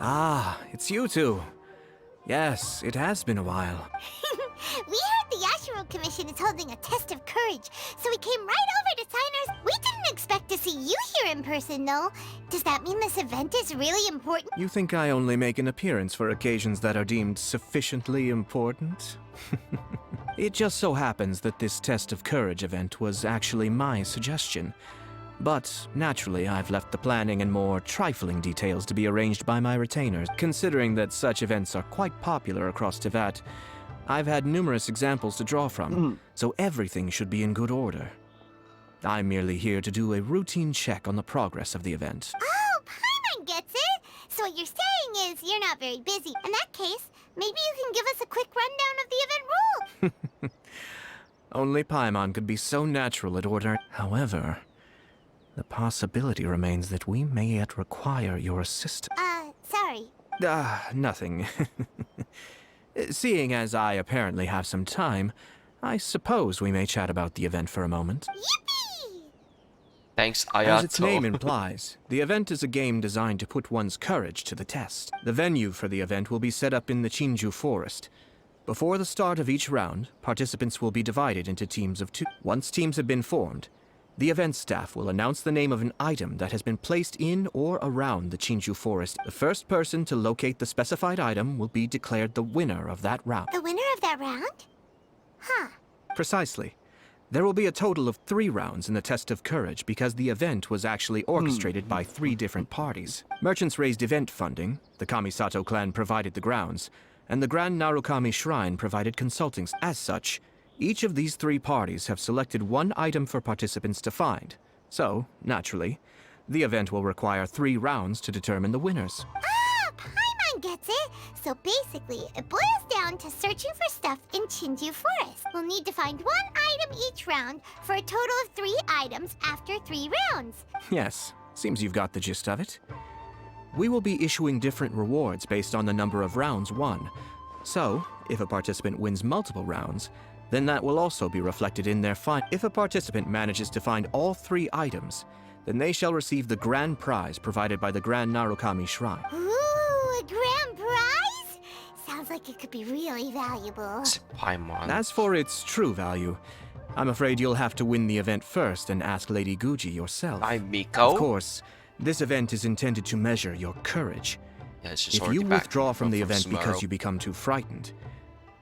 Ah, it's you two. Yes, it has been a while. We heard the Yashiro Commission is holding a test of courage, so we came right over to sign ours. We didn't expect to see you here in person, though. Does that mean this event is really important? You think I only make an appearance for occasions that are deemed sufficiently important? It just so happens that this test of courage event was actually my suggestion. But, naturally, I've left the planning and more trifling details to be arranged by my retainers. Considering that such events are quite popular across Teyvat, I've had numerous examples to draw from, so everything should be in good order. I'm merely here to do a routine check on the progress of the event. Oh, Paimon gets it! So what you're saying is you're not very busy. In that case, maybe you can give us a quick rundown of the event rules. Only Paimon could be so natural at ordering. However, the possibility remains that we may yet require your assistance. Sorry. Nothing. Seeing as I apparently have some time, I suppose we may chat about the event for a moment. Yippee! Thanks, Ayato. As its name implies, the event is a game designed to put one's courage to the test. The venue for the event will be set up in the Chinju Forest. Before the start of each round, participants will be divided into teams of 2. Once teams have been formed, the event staff will announce the name of an item that has been placed in or around the Chinju Forest. The first person to locate the specified item will be declared the winner of that round. The winner of that round? Huh. Precisely. There will be a total of 3 rounds in the test of courage because the event was actually orchestrated by 3 different parties. Merchants raised event funding, the Kamisato clan provided the grounds, and the Grand Narukami Shrine provided consulting. As such, each of these 3 parties have selected one item for participants to find. So, naturally, the event will require 3 rounds to determine the winners. Ah, Paimon gets it! So basically, it boils down to searching for stuff in Chinju Forest. We'll need to find 1 item each round for a total of 3 items after 3 rounds. Yes, seems you've got the gist of it. We will be issuing different rewards based on the number of rounds won. So, if a participant wins multiple rounds, then that will also be reflected in their fine. If a participant manages to find all 3 items, then they shall receive the grand prize provided by the Grand Narukami Shrine. Ooh, a grand prize? Sounds like it could be really valuable. Paimon. As for its true value, I'm afraid you'll have to win the event first and ask Lady Guji yourself. By Miko? Of course, this event is intended to measure your courage. Yeah, it's just If already you back withdraw from the event tomorrow. because you become too frightened,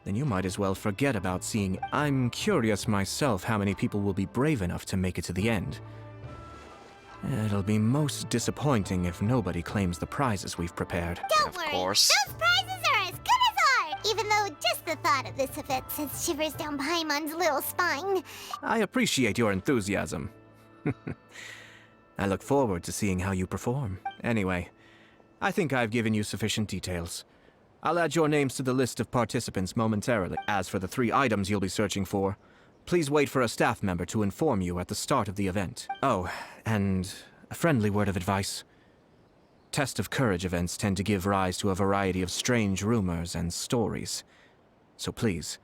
then you might as well forget about seeing. I'm curious myself how many people will be brave enough to make it to the end. It'll be most disappointing if nobody claims the prizes we've prepared. Don't Of worry, course. those prizes are as good as ours! Even though just the thought of this event sends shivers down Paimon's little spine. I appreciate your enthusiasm. I look forward to seeing how you perform. Anyway, I think I've given you sufficient details. I'll add your names to the list of participants momentarily. As for the 3 items you'll be searching for, please wait for a staff member to inform you at the start of the event. Oh, and a friendly word of advice. Test of courage events tend to give rise to a variety of strange rumors and stories. So please,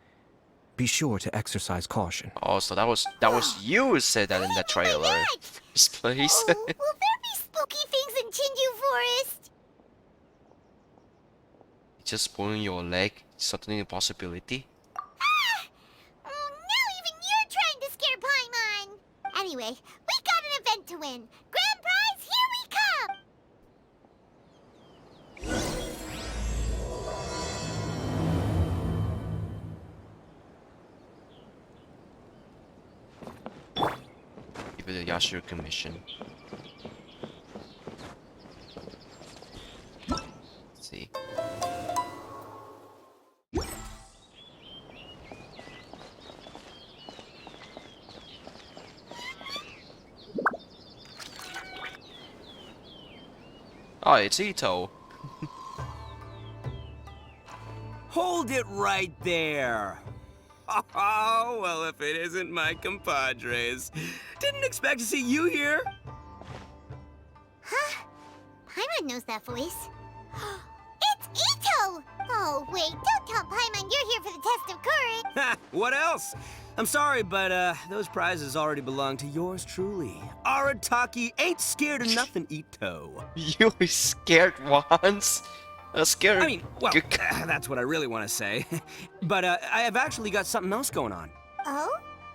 be sure to exercise caution. Oh, so that was you who said that in the trailer. This place. Oh, will there be spooky things in Chinju Forest? Just pulling your leg, certainly a possibility. Ah! Oh, now even you're trying to scare Paimon! Anyway, we got an event to win. Grand prize, here we come! Give it a Yashiro Commission. Let's see. Oh, it's Ito. Hold it right there. Oh, well, if it isn't my compadres. Didn't expect to see you here. Huh? Paimon knows that voice. It's Ito! Oh, wait, don't tell Paimon you're here for the test of courage. Ha! What else? I'm sorry, but those prizes already belong to yours truly. Arataki ain't scared of nothing, Ito. You were scared once? Scary. I mean, well, that's what I really want to say. But I have actually got something else going on. Oh?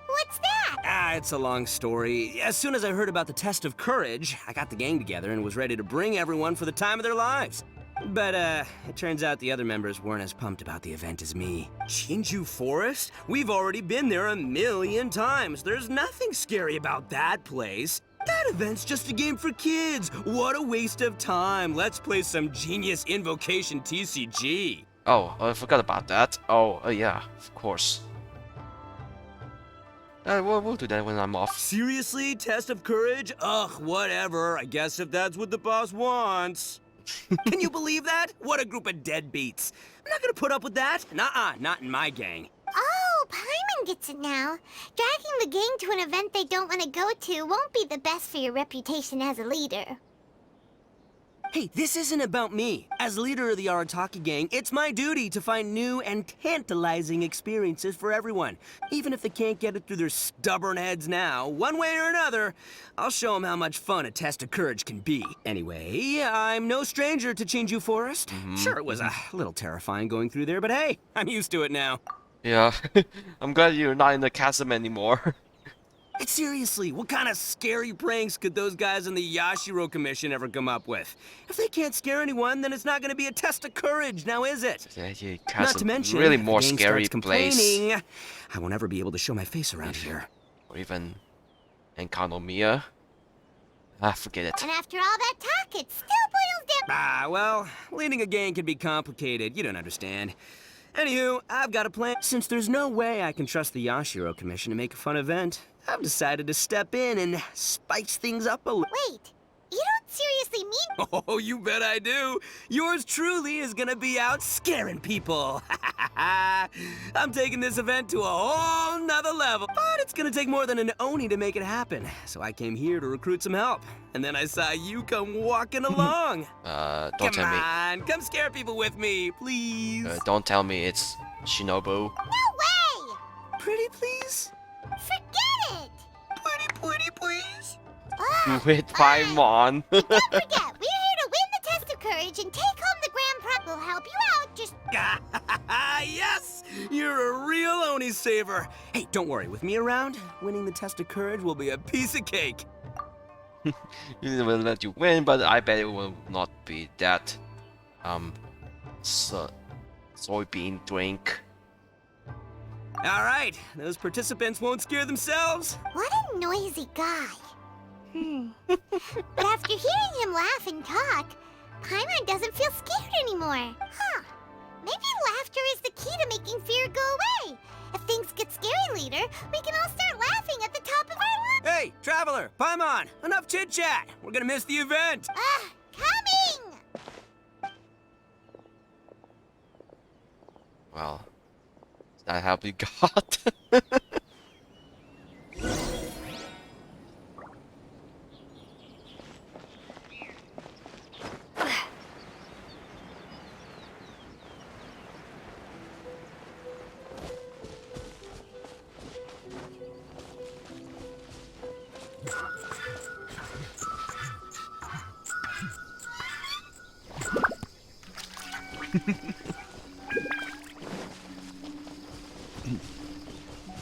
What's that? It's a long story. As soon as I heard about the test of courage, I got the gang together and was ready to bring everyone for the time of their lives. But, it turns out the other members weren't as pumped about the event as me. Chinju Forest? We've already been there 1,000,000 times. There's nothing scary about that place. That event's just a game for kids. What a waste of time. Let's play some genius invocation TCG. Oh, I forgot about that. Oh, yeah, of course. We'll do that when I'm off. Seriously? Test of courage? Ugh, whatever. I guess if that's what the boss wants. Can you believe that? What a group of deadbeats. I'm not gonna put up with that. Nuh-uh, not in my gang. Oh, Paimon gets it now. Dragging the gang to an event they don't want to go to won't be the best for your reputation as a leader. Hey, this isn't about me. As leader of the Arataki gang, it's my duty to find new and tantalizing experiences for everyone. Even if they can't get it through their stubborn heads now, one way or another, I'll show them how much fun a test of courage can be. Anyway, I'm no stranger to Chinju Forest. Sure, it was a little terrifying going through there, but hey, I'm used to it now. Yeah, I'm glad you're not in the chasm anymore. Hey, seriously, what kind of scary pranks could those guys in the Yashiro Commission ever come up with? If they can't scare anyone, then it's not going to be a test of courage, now is it? Yeah, Not to mention, really if the more gang scary starts place. complaining, I won't ever be able to show my face around here. Or even Enkanomiya. Ah, forget it. And after all that talk, it still boils down. Well, leading a gang can be complicated. You don't understand. Anywho, I've got a plan. Since there's no way I can trust the Yashiro Commission to make a fun event, I've decided to step in and spice things up a little. Wait, you don't seriously mean... Oh, you bet I do. Yours truly is gonna be out scaring people. I'm taking this event to a whole nother level. But it's gonna take more than an Oni to make it happen. So I came here to recruit some help. And then I saw you come walking along. Don't Come tell me. on, come scare people with me, please. Don't tell me it's Shinobu. No way! Pretty please? Forget it! Pretty please? Ah, Do it, Paimon. don't forget, we're here to win the test of courage and take home the grand prize. We'll help you out, just... Yes! You're a real Oni saver. Hey, don't worry, with me around, winning the test of courage will be a piece of cake. It will let you win, but I bet it will not be that soybean drink. All right, those participants won't scare themselves. What a noisy guy. But after hearing him laugh and talk, Paimon doesn't feel scared anymore. Huh. Maybe laughter is the key to making fear go away. If things get scary later, we can all start laughing at the top of our lungs. Hey, Traveler, Paimon, enough chit-chat. We're gonna miss the event. Coming! Well, is that help you got?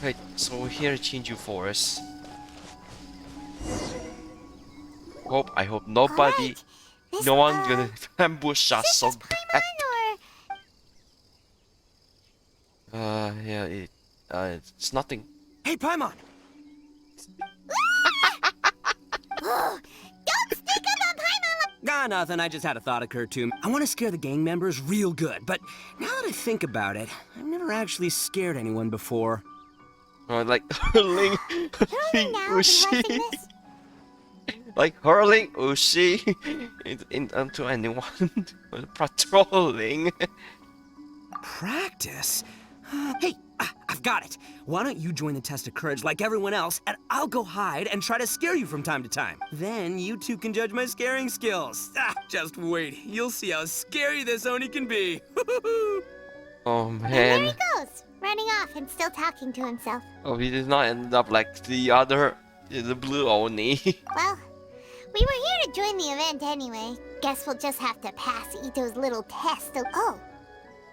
Right, so we're here at Chinju Forest. I hope nobody, Alright, this, no one gonna ambush us so Is this bad. Paimon or... Yeah, it's nothing. Hey, Paimon. Don't sneak up on Paimon! Nothing. I just had a thought occur to me. I want to scare the gang members real good, but now that I think about it, I've never actually scared anyone before. Like hurling Hurling now, Ushi. been this? Like hurling Ushi onto anyone. Patrolling. Practice? Hey, I've got it. Why don't you join the test of courage like everyone else, and I'll go hide and try to scare you from time to time. Then you two can judge my scaring skills. Just wait. You'll see how scary this Oni can be. Oh And there man. he goes, running off and still talking to himself. Oh, he did not end up like the other, the blue Oni. Well, We were here to join the event anyway. Guess we'll just have to pass Ito's little test. Oh,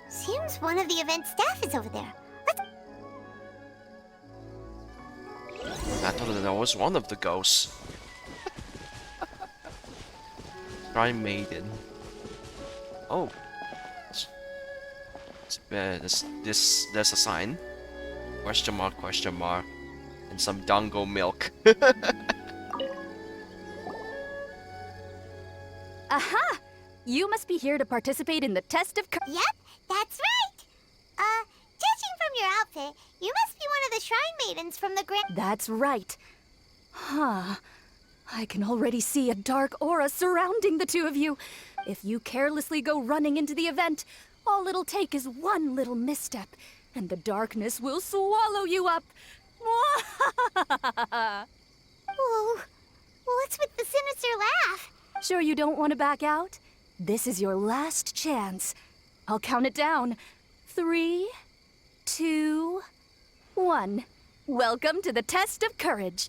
seems one of the event staff is over there. Let's... I thought that was one of the ghosts. Shrine Maiden. Oh. There's a sign. Question mark, and some dango milk. Aha! You must be here to participate in the test of courage. Yep, that's right. Judging from your outfit, you must be one of the Shrine Maidens from the Grand... That's right. Huh. I can already see a dark aura surrounding the two of you. If you carelessly go running into the event, all it'll take is one little misstep, and the darkness will swallow you up. Whoa, what's with the sinister laugh? Sure you don't want to back out? This is your last chance. I'll count it down. 3, 2, 1. Welcome to the test of courage.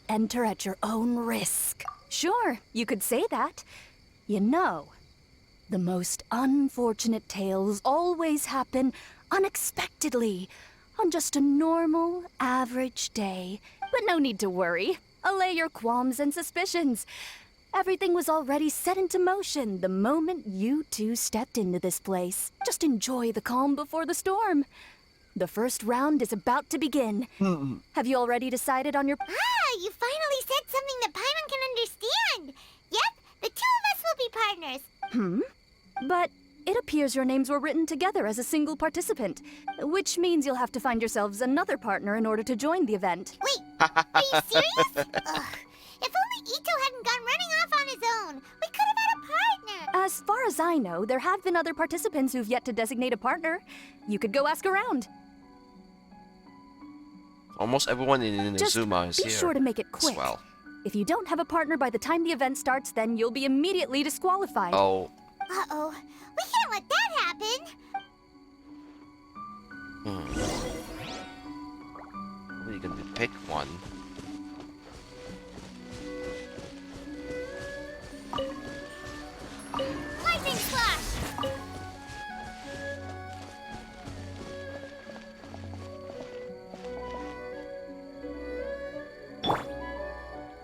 Enter at your own risk. Sure, you could say that. You know, the most unfortunate tales always happen unexpectedly on just a normal, average day. But no need to worry. Allay your qualms and suspicions. Everything was already set into motion the moment you two stepped into this place. Just enjoy the calm before the storm. The first round is about to begin. Have you already decided on your... Ah, you finally said something that Paimon can understand. Yep, the two of us will be partners. But it appears your names were written together as a single participant, which means you'll have to find yourselves another partner in order to join the event. Wait, are you serious? Ugh. If only Ito hadn't gone running off on his own, we could have had a partner. As far as I know, there have been other participants who've yet to designate a partner. You could go ask around. Almost everyone in Inazuma is Just be here. sure to make it quick. Well. If you don't have a partner by the time the event starts, then you'll be immediately disqualified. Oh. Uh-oh, we can't let that happen. We're gonna pick one. Lightning slash!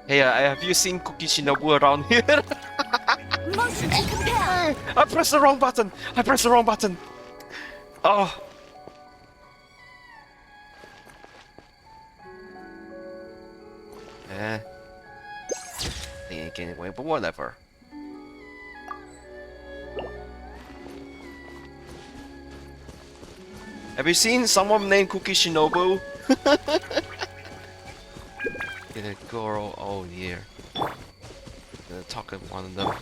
Hey, have you seen Cookie Shinobu around here? Motion to compel! I pressed the wrong button! Oh. They ain't getting away, but whatever. Have you seen someone named Cookie Shinobu? Get a girl, oh yeah. Gonna talk to one of them.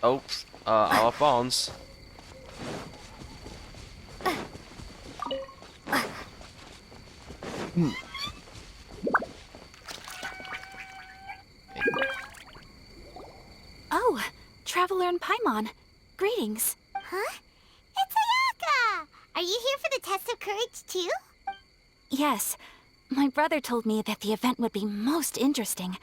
Oops, out of bounds. Oh, Traveler and Paimon. Greetings. Huh? It's Ayaka! Are you here for the test of courage too? Yes, my brother told me that the event would be most interesting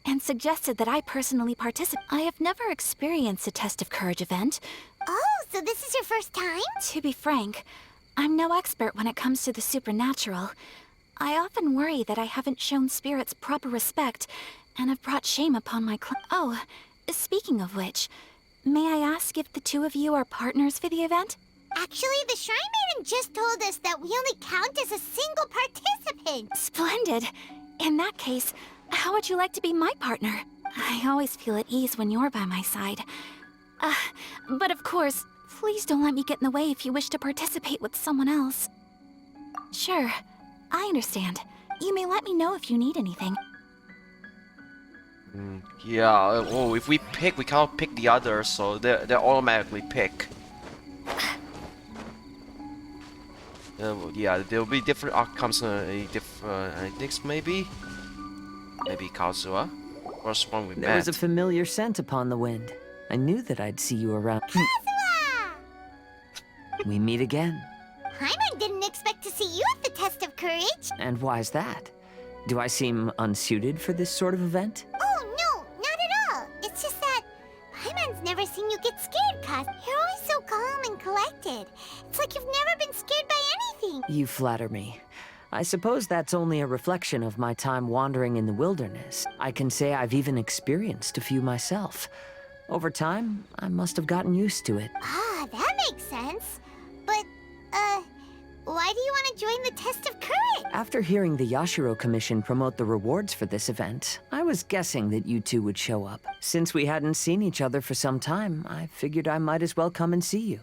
and suggested that I personally participate. I have never experienced a test of courage event. Oh, so this is your first time? To be frank, I'm no expert when it comes to the supernatural. I often worry that I haven't shown spirits proper respect and have brought shame upon my Oh, speaking of which, may I ask if the two of you are partners for the event? Actually, the Shrine Maiden just told us that we only count as a single participant. Splendid. In that case, how would you like to be my partner? I always feel at ease when you're by my side. But of course, please don't let me get in the way if you wish to participate with someone else. Sure, I understand. You may let me know if you need anything. Yeah, well, if we pick, we cannot pick the others, so they're automatically pick. Yeah, there will be different outcomes. I think maybe Kazuha. First one we There met. was a familiar scent upon the wind. I knew that I'd see you around. Kazuha! We meet again. Paimon didn't expect to see you at the test of courage. And why's that? Do I seem unsuited for this sort of event? Oh, no, not at all. It's just that Paimon's never seen you get scared, Kaz. You're always so calm and collected. It's like you've never been scared by anything. You flatter me. I suppose that's only a reflection of my time wandering in the wilderness. I can say I've even experienced a few myself. Over time, I must have gotten used to it. Ah, that makes sense. But, why do you want to join the test of courage? After hearing the Yashiro Commission promote the rewards for this event, I was guessing that you two would show up. Since we hadn't seen each other for some time, I figured I might as well come and see you.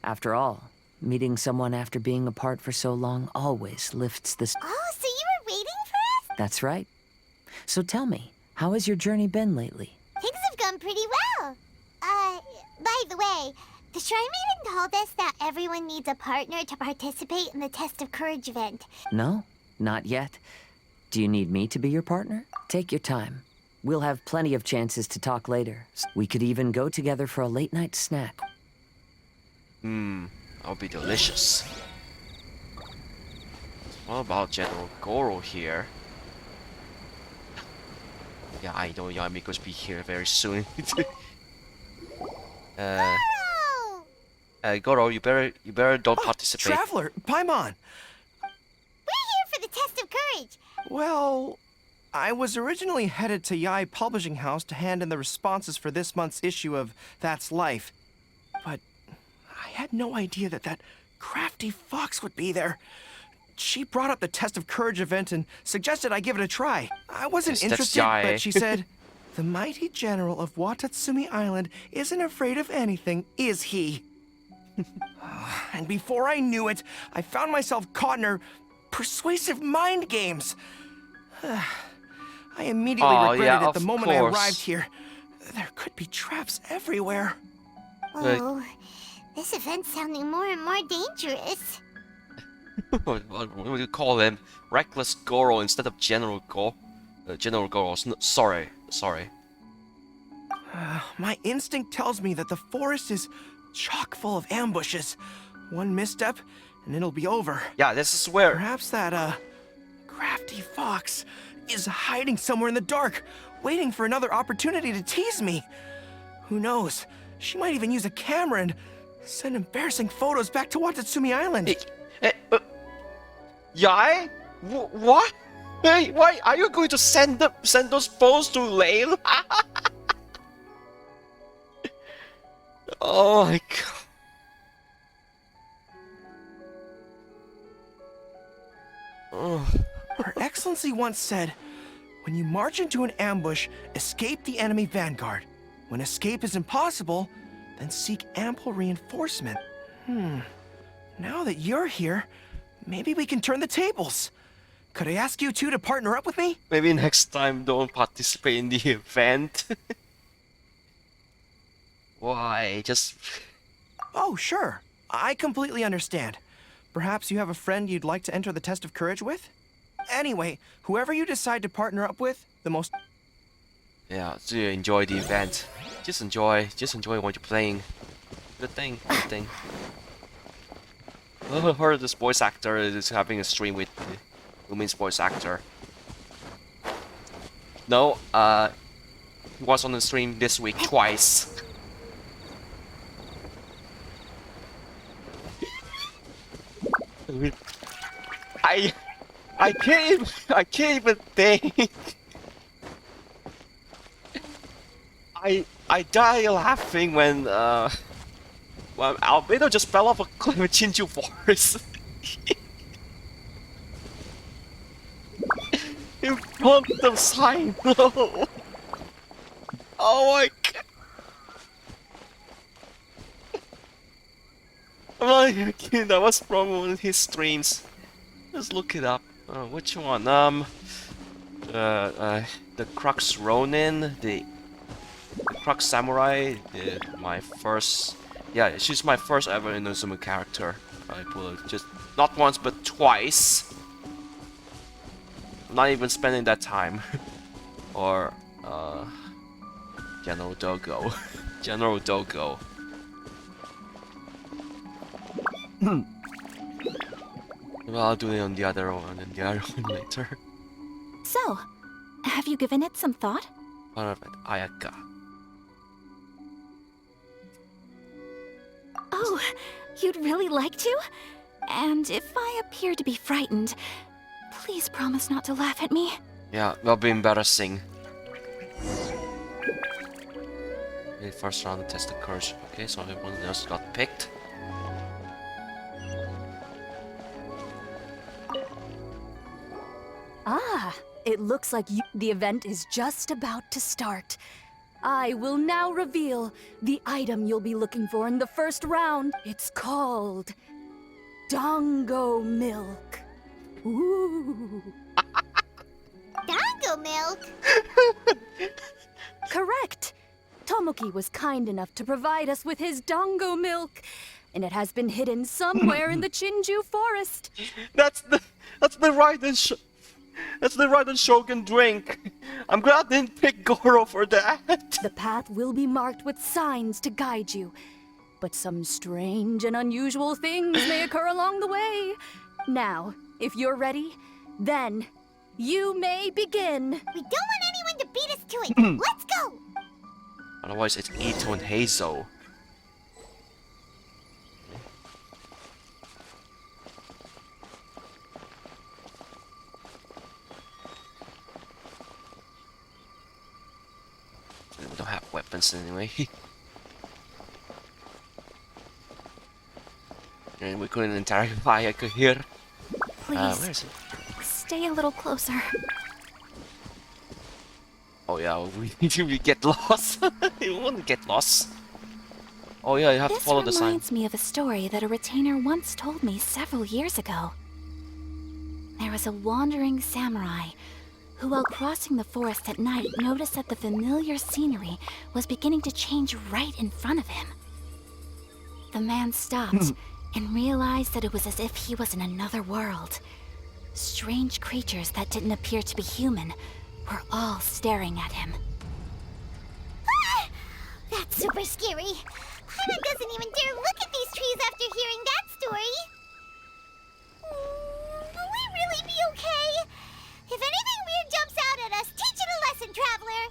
After all, meeting someone after being apart for so long always lifts the... Oh, so you were waiting for us? That's right. So tell me, how has your journey been lately? Things have gone pretty well. By the way, the Shrine Maiden told us that everyone needs a partner to participate in the Test of Courage event. No, not yet. Do you need me to be your partner? Take your time. We'll have plenty of chances to talk later. We could even go together for a late-night snack. That'll be delicious. What about General Goro here? Yeah, I know Yamiko's be here very soon. Oh! Goro, you better don't participate. Traveler, Paimon! We're here for the Test of Courage. Well, I was originally headed to Yai Publishing House to hand in the responses for this month's issue of That's Life. But I had no idea that that crafty fox would be there. She brought up the Test of Courage event and suggested I give it a try. I wasn't Yes, that's interested, Yai. but she said, "The mighty general of Watatsumi Island isn't afraid of anything, is he?" And before I knew it, I found myself caught in her persuasive mind games. I immediately Oh, regretted yeah, it the of moment I course. arrived here. There could be traps everywhere. Right. Oh, this event's sounding more and more dangerous. What would you call him? Reckless Goro instead of General Goro. General Goro. Sorry. My instinct tells me that the forest is chock full of ambushes. One misstep, and it'll be over. Yeah, this is where. Perhaps that, crafty fox is hiding somewhere in the dark, waiting for another opportunity to tease me. Who knows? She might even use a camera and send embarrassing photos back to Watatsumi Island. Yai? What? Hey, why are you going to send those photos to Lane? Oh my god. Oh. Her Excellency once said, "When you march into an ambush, escape the enemy vanguard. When escape is impossible, then seek ample reinforcement." Now that you're here, maybe we can turn the tables. Could I ask you two to partner up with me? Maybe next time don't participate in the event. Why? Just... Oh, sure. I completely understand. Perhaps you have a friend you'd like to enter the test of courage with? Anyway, whoever you decide to partner up with, the most... Yeah, so you enjoy the event. Just enjoy what you're playing. Good thing. I heard this voice actor is having a stream with Looming's voice actor. No, he was on the stream this week twice. I can't even think. I die laughing when Albedo just fell off a cliff in Chinju Forest. In front of Sino. Oh my god. I'm like, that was from one of his streams. Let's look it up. Which one? The Crux Ronin, the Crux Samurai, my first. Yeah, she's my first ever Inazuma character. I will just Not once, but twice. I'm not even spending that time. Or, General Dogo. General Dogo. Well, I'll do it on the other one and the other one later. So, have you given it some thought? Alright, Ayaka. Oh, you'd really like to? And if I appear to be frightened, please promise not to laugh at me. Yeah, that'll be embarrassing. Okay, first round test of courage. Okay, so everyone else got picked. Ah, it looks like the event is just about to start. I will now reveal the item you'll be looking for in the first round. It's called Dongo Milk. Ooh. Dango milk? Correct. Tomoki was kind enough to provide us with his Dongo Milk, and it has been hidden somewhere in the Chinju Forest. That's the Raiden Shogun drink. I'm glad I didn't pick Goro for that. The path will be marked with signs to guide you, but some strange and unusual things may occur along the way. Now, if you're ready, then you may begin. We don't want anyone to beat us to it. Let's go! Otherwise, it's Ito and Heizo. We don't have weapons anyway. And we couldn't interact with Ayaka here. Please, Where is it? stay a little closer. Oh yeah, we get lost. You wouldn't get lost. Oh yeah, you have to follow the This sign. reminds me of a story that a retainer once told me several years ago. There was a wandering samurai who, while crossing the forest at night, noticed that the familiar scenery was beginning to change right in front of him. The man stopped and realized that it was as if he was in another world. Strange creatures that didn't appear to be human were all staring at him. Ah! That's super scary. Paimon doesn't even dare look at these trees after hearing that story. Will we really be okay? If anything weird jumps out at us, teach it a lesson, traveler.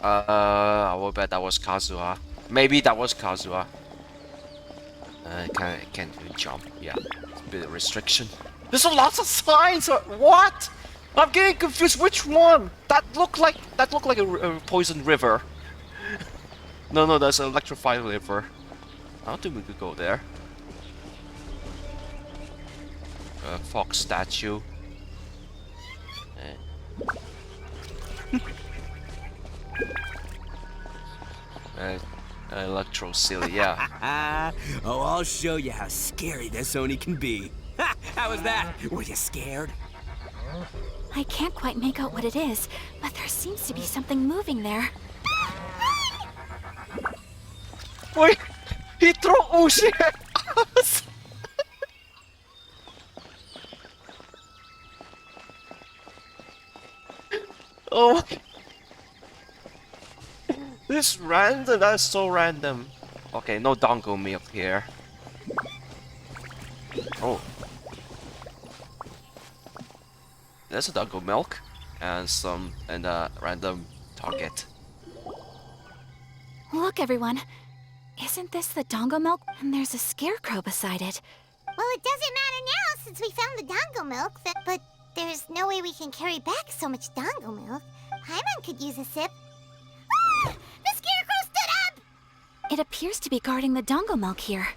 I will bet that was Kazuha. Maybe that was Kazuha. Can't really jump. Yeah, it's a bit of restriction. There's a lots of signs. What? I'm getting confused. Which one? That looked like a poisoned river. No, that's an electrified river. I don't think we could go there. Fox statue. Electro silly, yeah. Oh, I'll show you how scary this Oni can be. Ha! How was that? Were you scared? I can't quite make out what it is, but there seems to be something moving there. Wait, he threw Ushi at us. Oh, this random. That's so random. Okay, no dongo milk here. Oh, there's a dongo milk and a random target. Look, everyone. Isn't this the Dongo Milk? And there's a scarecrow beside it. Well, it doesn't matter now since we found the Dango milk, but there's no way we can carry back so much Dango milk. Paimon could use a sip. Ah! The scarecrow stood up! It appears to be guarding the Dongo Milk here.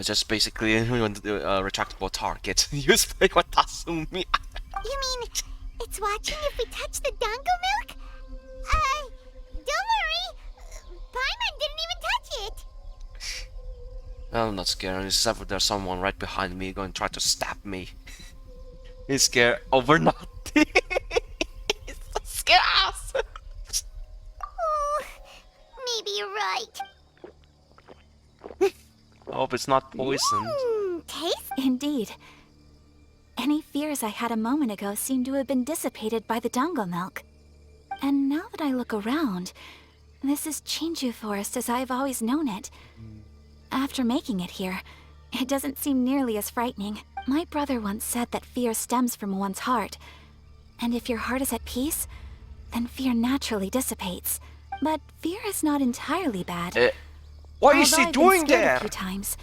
Just basically a retractable target used by Watasumi. You mean it's watching if we touch the Dango milk? Don't worry. Paimon didn't even touch it. I'm not scared, except for there's someone right behind me going to try to stab me. He's scared over nothing. He's so scared. Oh, maybe you're right. I hope it's not poisoned. Taste? Indeed. Any fears I had a moment ago seem to have been dissipated by the dango milk. And now that I look around, this is Chinju Forest as I've always known it. After making it here, it doesn't seem nearly as frightening. My brother once said that fear stems from one's heart. And if your heart is at peace, then fear naturally dissipates. But fear is not entirely bad. What is Although he I've been doing scared there? A few times,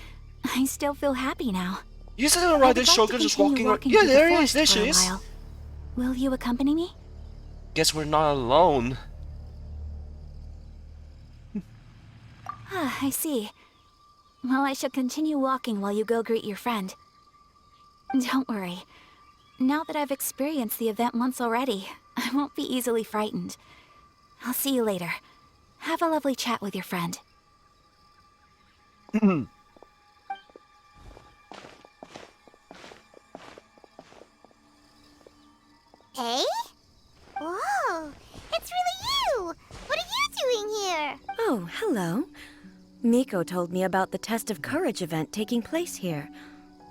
I still feel happy now. You said the I would rider like to Shogun just continue walking around. Yeah, through the there he is. forest There for she a is. while. Will you accompany me? Guess we're not alone. Ah, I see. Well, I shall continue walking while you go greet your friend. Don't worry. Now that I've experienced the event once already, I won't be easily frightened. I'll see you later. Have a lovely chat with your friend. Eh? Whoa! It's really you! What are you doing here? Oh, hello. Miko told me about the Test of Courage event taking place here.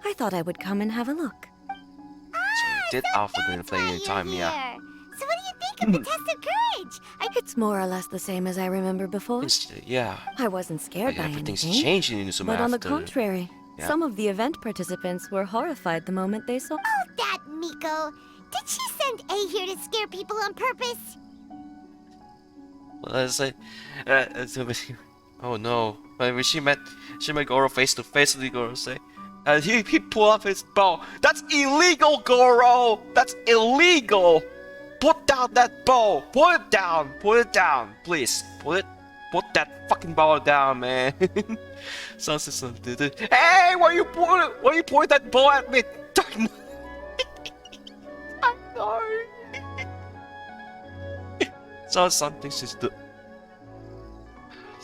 I thought I would come and have a look. Did Alpha didn't play any time, yeah. So what do you think of the Test of Courage? It's more or less the same as I remember before. Yeah. I wasn't scared by Everything's anything. changing in Inazuma But on the after. contrary, Yeah. some of the event participants were horrified the moment they saw. Oh, that Miko! Did she send A here to scare people on purpose? Well, let's say, oh no! When she met Goro face to face, and Goro say, he pulled up his bow. That's illegal, Goro. That's illegal. Put down that bow. Put it down. Put it down, please. Put that fucking bow down, man. Hey, why you point that bow at me? I'm sorry. So something she's do.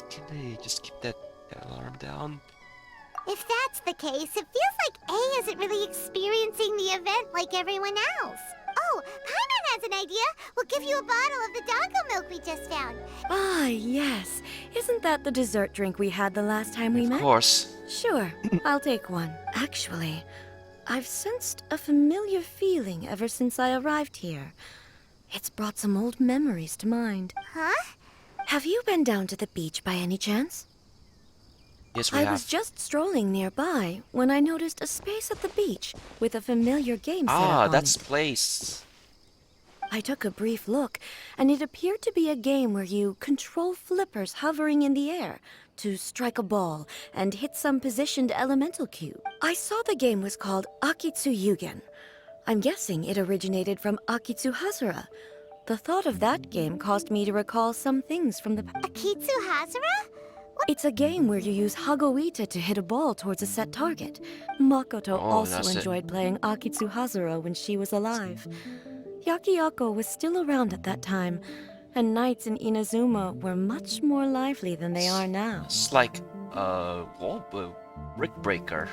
Can they just keep that alarm down? If that's the case, it feels like A isn't really experiencing the event like everyone else. Oh, Paimon has an idea. We'll give you a bottle of the dango milk we just found. Ah, yes. Isn't that the dessert drink we had the last time we met? Of course. Sure, I'll take one. Actually, I've sensed a familiar feeling ever since I arrived here. It's brought some old memories to mind. Huh? Have you been down to the beach by any chance? Yes, we I have. was just strolling nearby when I noticed a space at the beach with a familiar game set up on That's it. place. I took a brief look, and it appeared to be a game where you control flippers hovering in the air to strike a ball and hit some positioned elemental cube. I saw the game was called Akitsu Yugen. I'm guessing it originated from Akitsu Hazura. The thought of that game caused me to recall some things from the past. Akitsu Hazura? It's a game where you use Hagoita to hit a ball towards a set target. Makoto also that's it. enjoyed playing Akitsu Hazura when she was alive. Yakiako was still around at that time, and nights in Inazuma were much more lively than they are now. It's like brick breaker.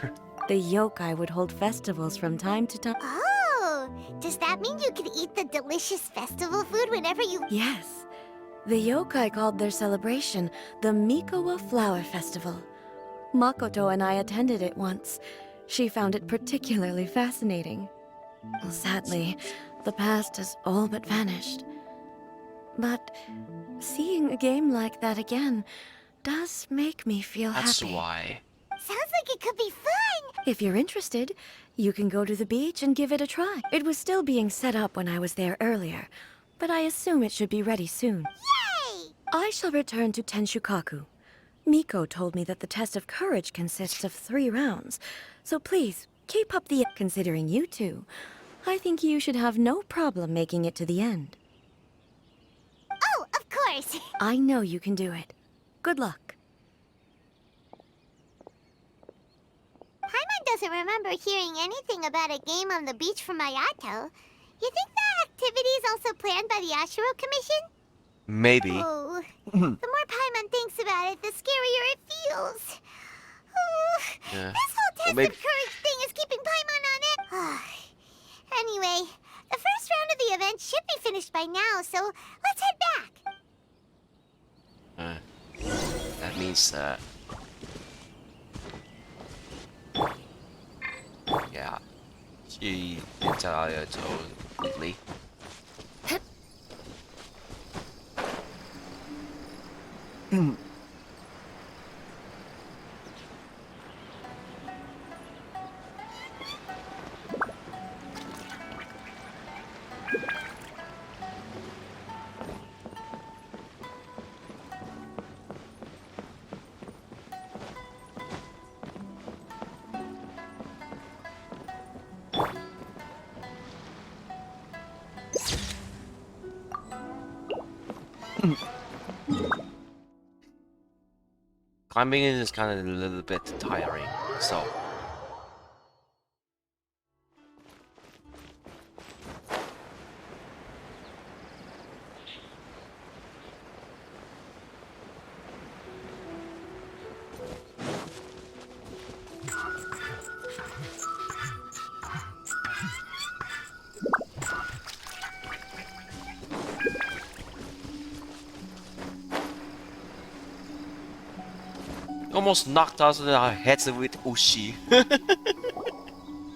The yokai would hold festivals from time to time. Oh, does that mean you can eat the delicious festival food whenever you... Yes. The yokai called their celebration the Mikawa Flower Festival. Makoto and I attended it once. She found it particularly fascinating. Sadly, the past has all but vanished. But seeing a game like that again does make me feel That's happy. why. Sounds like it could be fun! If you're interested, you can go to the beach and give it a try. It was still being set up when I was there earlier, but I assume it should be ready soon. Yay! I shall return to Tenshukaku. Miko told me that the test of courage consists of 3 rounds, so please, keep up the... Considering you two, I think you should have no problem making it to the end. Oh, of course! I know you can do it. Good luck. Paimon doesn't remember hearing anything about a game on the beach from Ayato. You think that activity is also planned by the Yashiro Commission? Maybe. Oh, the more Paimon thinks about it, the scarier it feels. Oh, Yeah. this whole test maybe- of courage thing is keeping Paimon on it. Anyway, the first round of the event should be finished by now, so let's head back. That means Yeah. She retired so quickly. Climbing is kind of a little bit tiring, so. Almost knocked us in our heads with Ushi.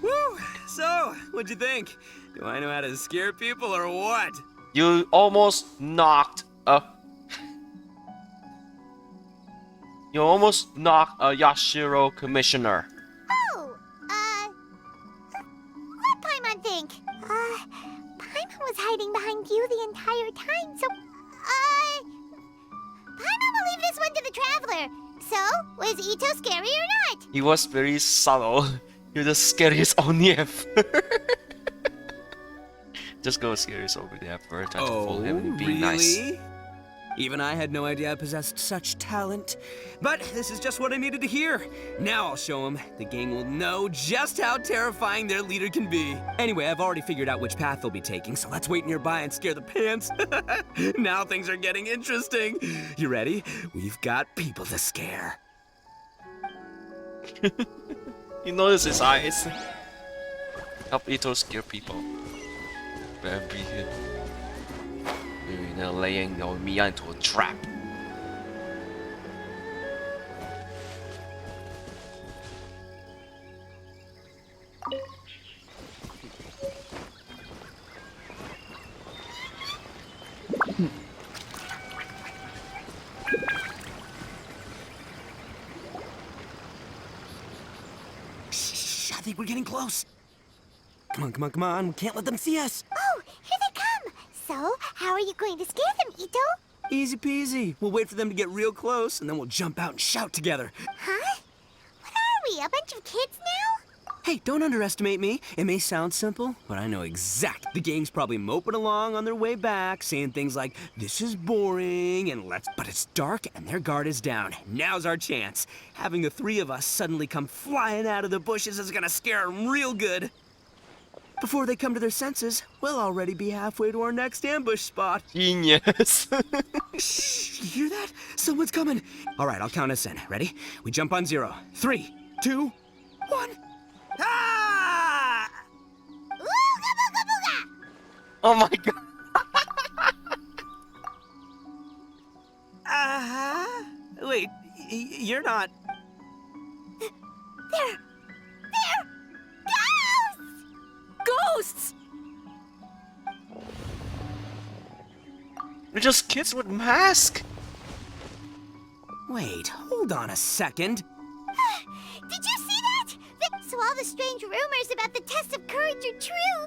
Woo! So, what'd you think? Do I know how to scare people or what? You almost knocked a. You almost knocked a Yashiro Commissioner. Oh, what Paimon think? Paimon was hiding behind you the entire time, so, Paimon will leave this one to the Traveler. So, was Ito scary or not? He was very subtle. You're the scariest only ever. Just go scariest over the effort. Try to fool him and be nice. Even I had no idea I possessed such talent. But this is just what I needed to hear. Now I'll show them. The gang will know just how terrifying their leader can be. Anyway, I've already figured out which path they'll be taking, so let's wait nearby and scare the pants. Now things are getting interesting. You ready? We've got people to scare. You notice his eyes. Help Ito scare people. Baby. You know, laying Mia into a trap. Shh, I think we're getting close. Come on, come on, come on. We can't let them see us. Oh, here they come. So, how are you going to scare them, Ito? Easy peasy. We'll wait for them to get real close, and then we'll jump out and shout together. Huh? What are we, a bunch of kids now? Hey, don't underestimate me. It may sound simple, but I know exactly. The gang's probably moping along on their way back, saying things like, "This is boring," and "let's..." But it's dark, and their guard is down. Now's our chance. Having the three of us suddenly come flying out of the bushes is gonna scare them real good. Before they come to their senses, we'll already be halfway to our next ambush spot. Genius. Shh, you hear that? Someone's coming. All right, I'll count us in. Ready? We jump on 0. 3, 2, 1. Ah! Ooga booga booga! Oh my god. Uh-huh. Wait, you're not... They're ghosts! Ghosts! They're just kids with masks. Wait, hold on a second. Did you see that? So all the strange rumors about the test of courage are true?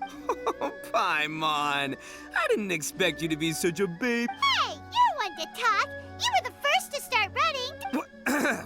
Oh, Paimon. I didn't expect you to be such a babe. Hey, you're one to talk. You were the first to start running.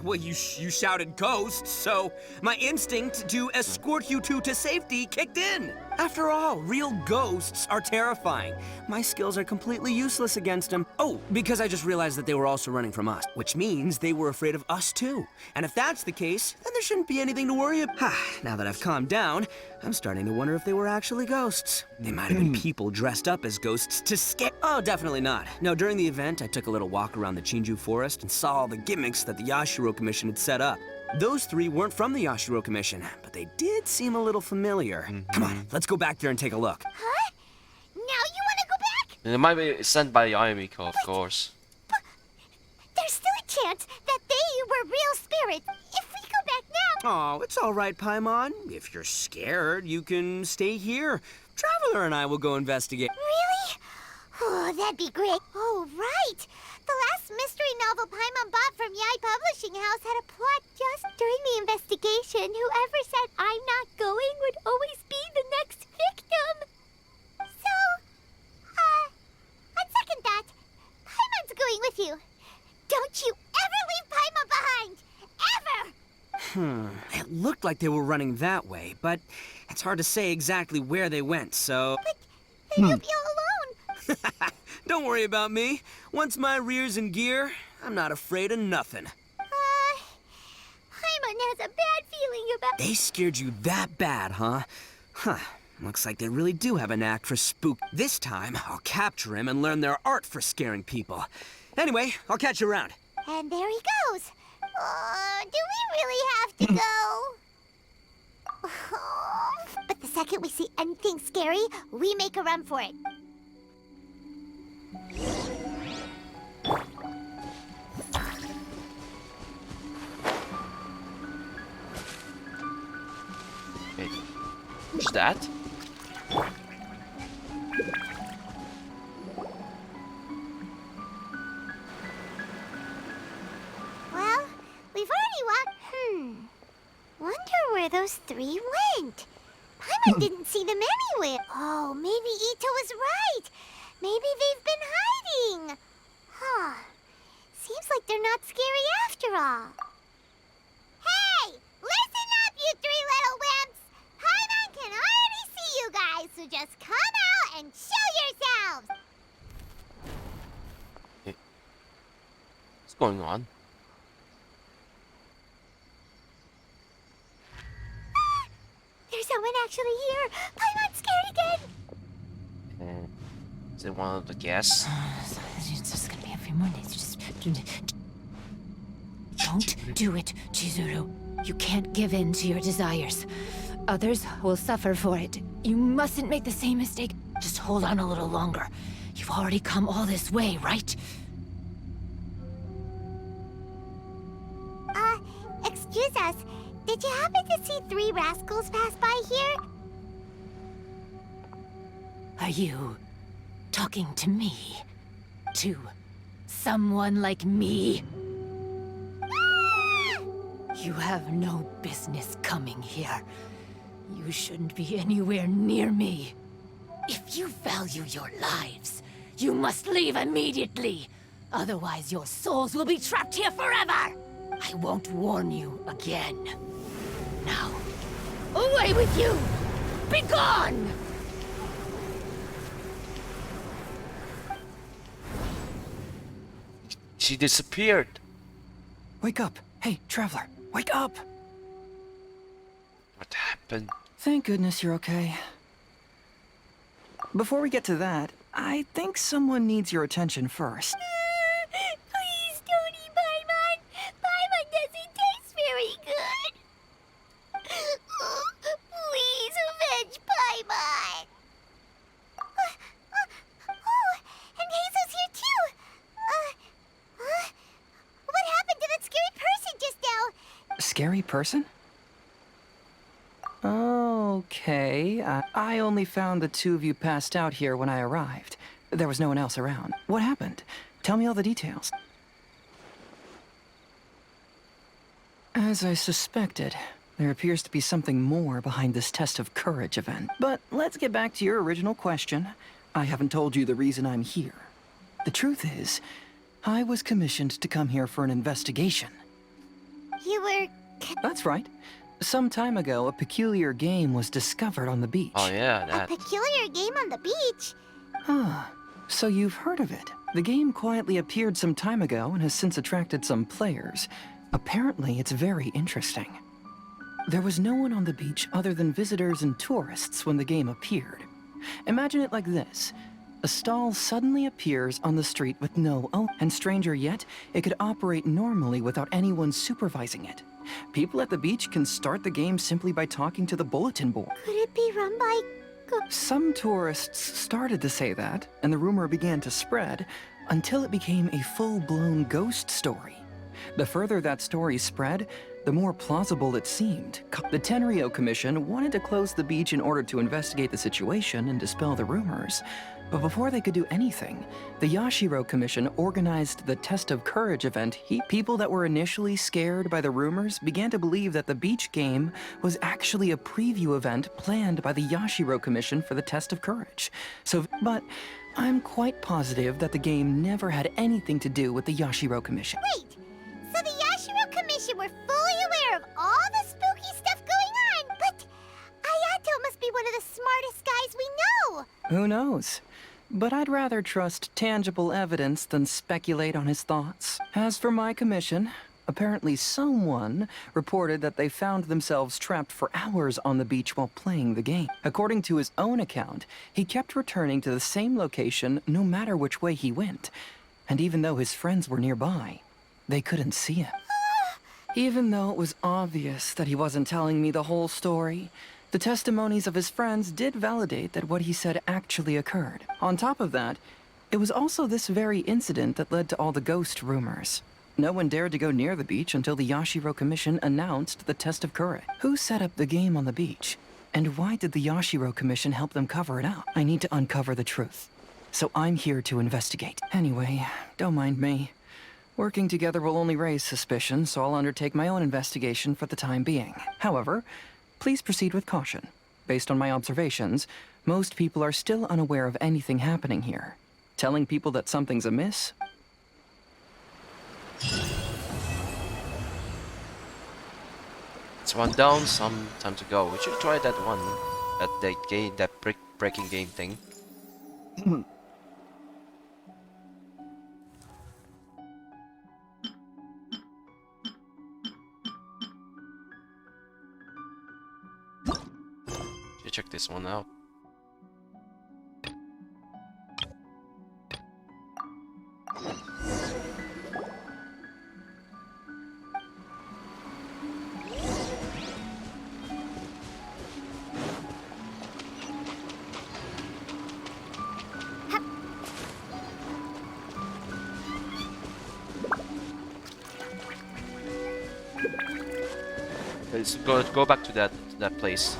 Well, you shouted ghosts, so my instinct to escort you two to safety kicked in. After all, real ghosts are terrifying. My skills are completely useless against them. Oh, because I just realized that they were also running from us, which means they were afraid of us too. And if that's the case, then there shouldn't be anything to worry about. Now that I've calmed down, I'm starting to wonder if they were actually ghosts. They might have been people dressed up as ghosts to scare. Oh, definitely not. No, during the event, I took a little walk around the Chinju Forest and saw all the gimmicks that the Yashiro Commission had set up. Those three weren't from the Yashiro Commission, but they did seem a little familiar. Come on, let's go back there and take a look. Huh? Now you want to go back? And it might be sent by Yamiko, of course. But there's still a chance that they were real spirits. If we go back now, Oh, it's all right, Paimon. If you're scared, you can stay here. Traveler and I will go investigate. Really? Oh, that'd be great. Oh, right. The last mystery novel Paimon bought from Yai Publishing House had a plot just during the investigation. Whoever said I'm not going would always be the next victim. So, on second thought, Paimon's going with you. Don't you ever leave Paimon behind! Ever! It looked like they were running that way, but it's hard to say exactly where they went, so... But then you'll be all alone. Don't worry about me. Once my rear's in gear, I'm not afraid of nothing. Paimon has a bad feeling about... They scared you that bad, huh? Huh. Looks like they really do have a knack for spook. This time, I'll capture him and learn their art for scaring people. Anyway, I'll catch you around. And there he goes. Do we really have to go? But the second we see anything scary, we make a run for it. Wait, who's that? Well, we've already walked... Wonder where those three went. Paimon didn't see them anywhere. Oh, maybe Ito was right. Maybe they've been hiding. Huh. Seems like they're not scary after all. Hey! Listen up, you three little wimps! Paimon can already see you guys, so just come out and show yourselves! What's going on? There's someone actually here! Paimon's scared again! Is it one of the guests? It's just gonna be a few more days. Just don't do it, Chizuru. You can't give in to your desires. Others will suffer for it. You mustn't make the same mistake. Just hold on a little longer. You've already come all this way, right? Excuse us. Did you happen to see three rascals pass by here? Are you talking to me? To someone like me? You have no business coming here. You shouldn't be anywhere near me. If you value your lives, you must leave immediately. Otherwise, your souls will be trapped here forever. I won't warn you again. Now, away with you! Be gone! She disappeared. Wake up. Hey, traveler, wake up. What happened? Thank goodness you're okay. Before we get to that, I think someone needs your attention first. Please don't eat Paimon. Paimon doesn't taste very good. Please avenge Paimon. Oh, and Hazel's here too. What happened to that scary person just now? Scary person? Okay, I only found the two of you passed out here when I arrived. There was no one else around. What happened? Tell me all the details. As I suspected, there appears to be something more behind this test of courage event. But let's get back to your original question. I haven't told you the reason I'm here. The truth is, I was commissioned to come here for an investigation. You were... That's right. Some time ago, a peculiar game was discovered on the beach. Oh yeah, a that. peculiar game on the beach. Ah, so you've heard of it. The game quietly appeared some time ago and has since attracted some players. Apparently, it's very interesting. There was no one on the beach other than visitors and tourists when the game appeared. Imagine it like this. A stall suddenly appears on the street with no owner, and stranger yet, it could operate normally without anyone supervising it. People at the beach can start the game simply by talking to the bulletin board. Could it be run by... Some tourists started to say that, and the rumor began to spread, until it became a full-blown ghost story. The further that story spread, the more plausible it seemed. The Tenryou Commission wanted to close the beach in order to investigate the situation and dispel the rumors. But before they could do anything, the Yashiro Commission organized the Test of Courage event. People that were initially scared by the rumors began to believe that the beach game was actually a preview event planned by the Yashiro Commission for the Test of Courage. But I'm quite positive that the game never had anything to do with the Yashiro Commission. Wait, so the Yashiro Commission were fully aware of all the spooky stuff going on, but Ayato must be one of the smartest guys we know. Who knows? But I'd rather trust tangible evidence than speculate on his thoughts. As for my commission, apparently someone reported that they found themselves trapped for hours on the beach while playing the game. According to his own account, he kept returning to the same location no matter which way he went. And even though his friends were nearby, they couldn't see him. Even though it was obvious that he wasn't telling me the whole story, the testimonies of his friends did validate that what he said actually occurred. On top of that, it was also this very incident that led to all the ghost rumors. No one dared to go near the beach until the Yashiro Commission announced the Test of Courage. Who set up the game on the beach? And why did the Yashiro Commission help them cover it up? I need to uncover the truth. So I'm here to investigate. Anyway, don't mind me. Working together will only raise suspicion, so I'll undertake my own investigation for the time being. However, please proceed with caution. Based on my observations, most people are still unaware of anything happening here. Telling people that something's amiss? It's one down, some time to go. We should try that one. That breaking game thing. Check this one out. Let's go back to that place.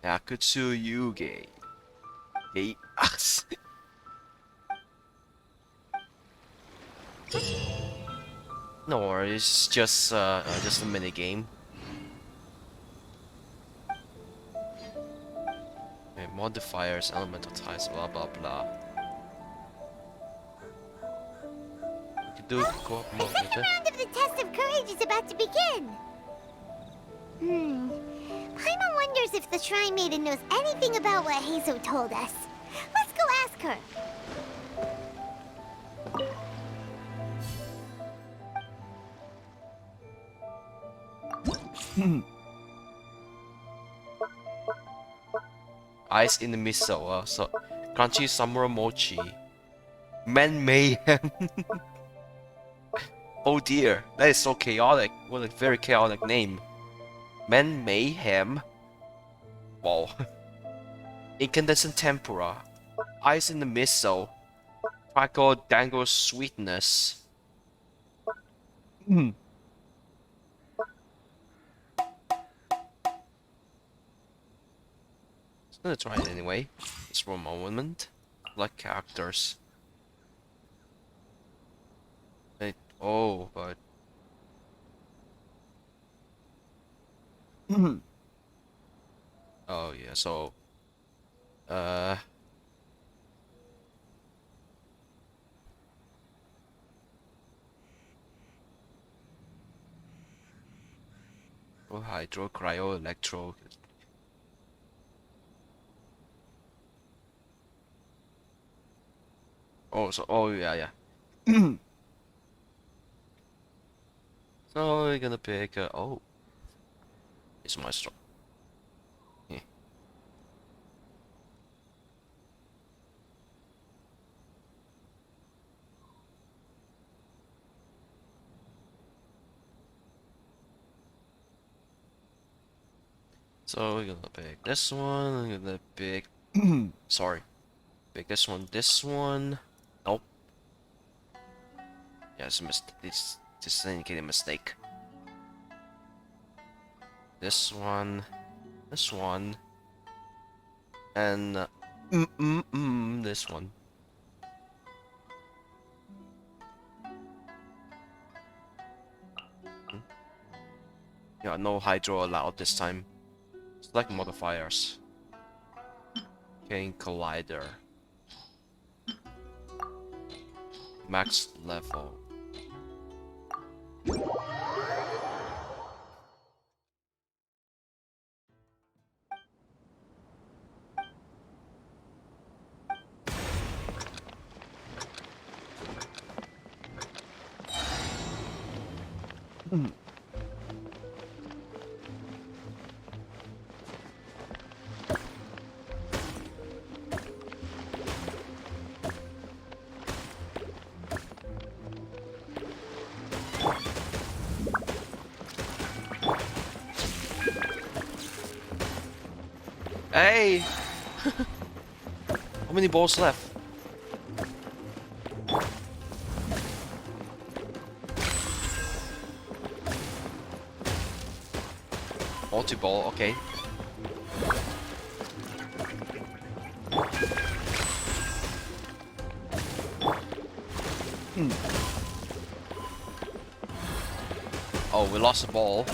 Akitsu Yuge. Hey, us. No worries, it's just a mini game. Okay, modifiers, elemental types, blah blah blah. You can do co-op The mode with second it. round of the Test of Courage is about to begin. Paimon wonders if the Shrine Maiden knows anything about what Heizo told us. Let's go ask her. Ice in the miso, so crunchy samura mochi. Men mayhem. Oh dear, that is so chaotic. What a very chaotic name. Men mayhem. Wow. Incandescent tempura. Ice in the miso. Taco dango sweetness. Gonna try it anyway. Just for a moment. Like characters. Oh, but oh yeah, so oh, hydro, cryo, electro. Oh, so yeah. So we're gonna pick oh, it's my strong. Yeah. So we're gonna pick this one. I'm gonna pick. Sorry. Pick this one. This one. Nope. Yeah, it's a mistake. This indicating a mistake. This one. This one. And this one. Yeah, no hydro allowed this time. Select modifiers. Gain collider. Max level. Hey! How many balls left? Multi-ball, okay. Oh, we lost a ball.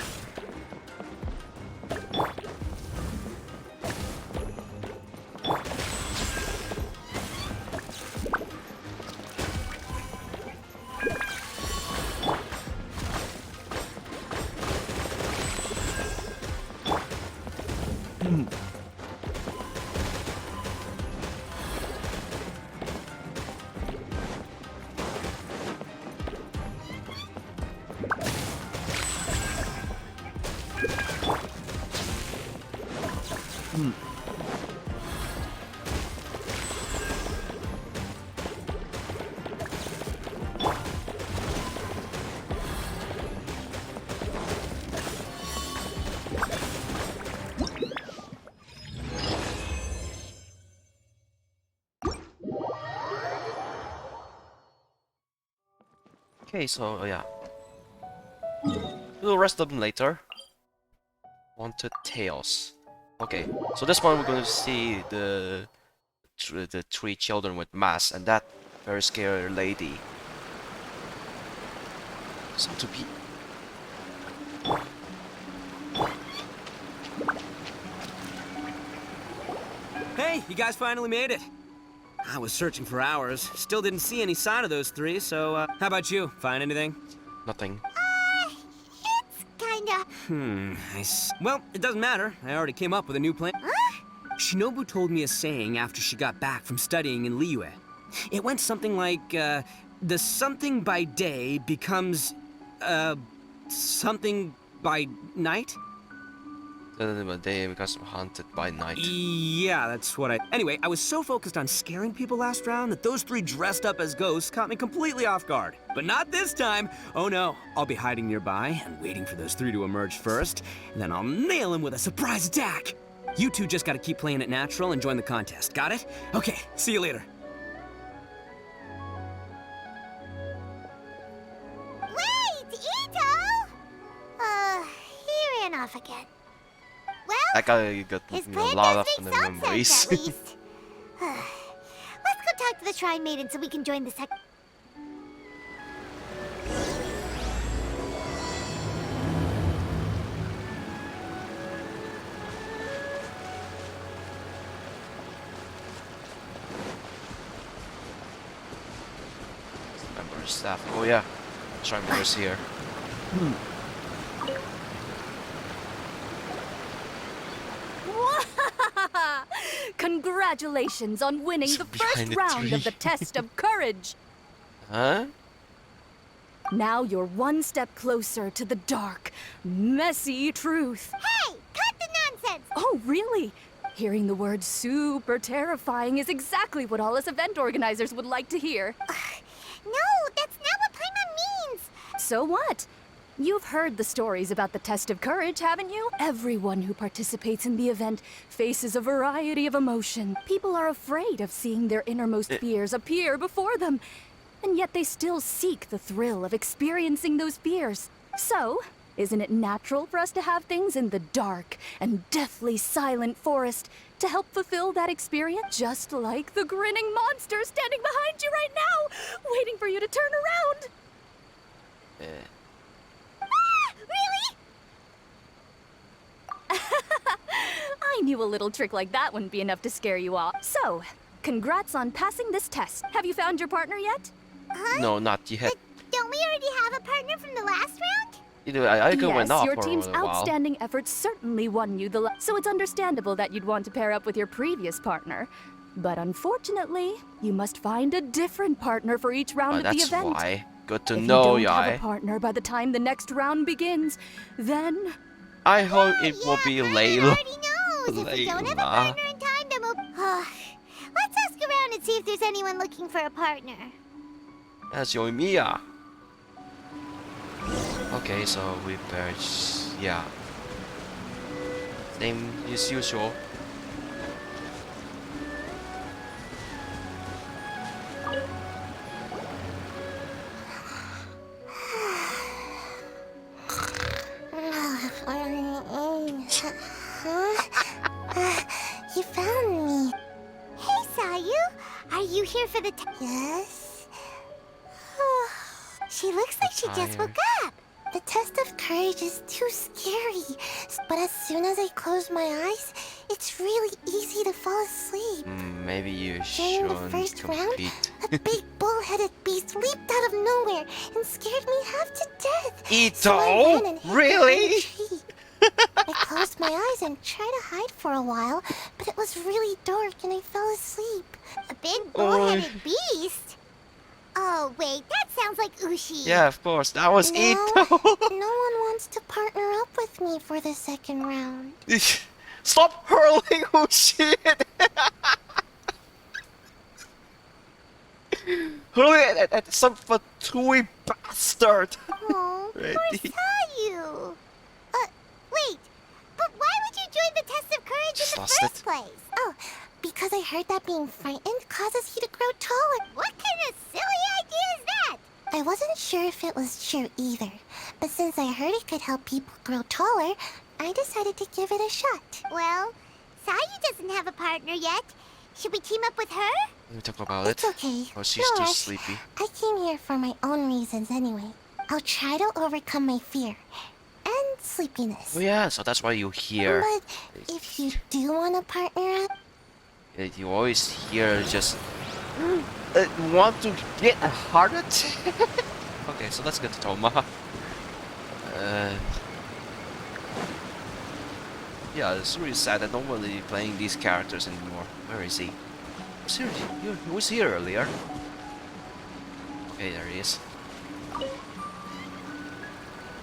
Okay, so yeah. We'll rest them later. Wanted tails. Okay, so this one we're going to see the three children with masks and that very scary lady. Some to be. Hey, you guys finally made it. I was searching for hours. Still didn't see any sign of those three, so, how about you? Find anything? Nothing. It's kinda... Well, it doesn't matter. I already came up with a new plan. Huh? Shinobu told me a saying after she got back from studying in Liyue. It went something like, the something by day becomes, something by night? The day becomes haunted by night. Yeah, that's what I... Anyway, I was so focused on scaring people last round that those three dressed up as ghosts caught me completely off guard. But not this time! Oh no, I'll be hiding nearby and waiting for those three to emerge first, and then I'll nail them with a surprise attack! You two just gotta keep playing it natural and join the contest, got it? Okay, see you later. Wait, Ito! He ran off again. Well, That guy got his a plan lot of does make some memories. sense, at least. Let's go talk to the Shrine Maiden so we can join the sect. Member staff. Oh yeah, Shrine members here. Congratulations on winning the Behind first the round of tree. the test of courage. Huh? Now you're one step closer to the dark, messy truth. Hey, cut the nonsense! Oh, really? Hearing the word super terrifying is exactly what all us event organizers would like to hear. No, that's not what Paimon means. So what? You've heard the stories about the test of courage, haven't you? Everyone who participates in the event faces a variety of emotion. People are afraid of seeing their innermost fears appear before them, and yet they still seek the thrill of experiencing those fears. So, isn't it natural for us to have things in the dark and deathly silent forest to help fulfill that experience? Just like the grinning monster standing behind you right now, waiting for you to turn around. Really? I knew a little trick like that wouldn't be enough to scare you off. So, congrats on passing this test. Have you found your partner yet? Huh? No, not yet. Don't we already have a partner from the last round? You know, I Yes, went off your for team's a while. outstanding efforts certainly won you the so it's understandable that you'd want to pair up with your previous partner. But unfortunately, you must find a different partner for each round Oh, of the that's event. why. Good to If know, you don't have a Yai. partner by the time the next round begins, then I hope it will be Paimon Layla. already knows. If we don't have a Layla. partner in time, then we'll... Let's ask around and see if there's anyone looking for a partner. That's Yoimiya. Okay, so we better yeah. Same as usual. You found me. Hey, Sayu. Are you here for the Yes? She looks like she just woke up. The test of courage is too scary. But as soon as I close my eyes, it's really easy to fall asleep. Maybe you During the shouldn't first round, compete. a big bull-headed beast leaped out of nowhere and scared me half to death. So I Ito? ran and hid Really? behind a tree. I closed my eyes and tried to hide for a while, but it was really dark and I fell asleep. A big bull-headed beast? Oh, wait, that sounds like Ushi. Yeah, of course. That was No, Ito. no one wants to partner up with me for the second round. Stop hurling oh shit. Hurling at some fatui bastard. Oh, poor Ready? Sayu. Wait, but why would you join the test of courage Just in the lost first it. place? Oh, because I heard that being frightened causes you to grow taller. What kind of silly idea is that? I wasn't sure if it was true either, but since I heard it could help people grow taller, I decided to give it a shot. Well, Sayu doesn't have a partner yet. Should we team up with her? Let me talk about It's it. okay. Oh, she's No too rush. sleepy. I came here for my own reasons anyway. I'll try to overcome my fear and sleepiness. Oh yeah, so that's why you're here. But if you do want to partner up, You always hear just want to get a heart attack. Okay, so let's get to Toma. Yeah, it's really sad that nobody playing these characters anymore. Where is he? Seriously, he was here earlier. Okay, there he is.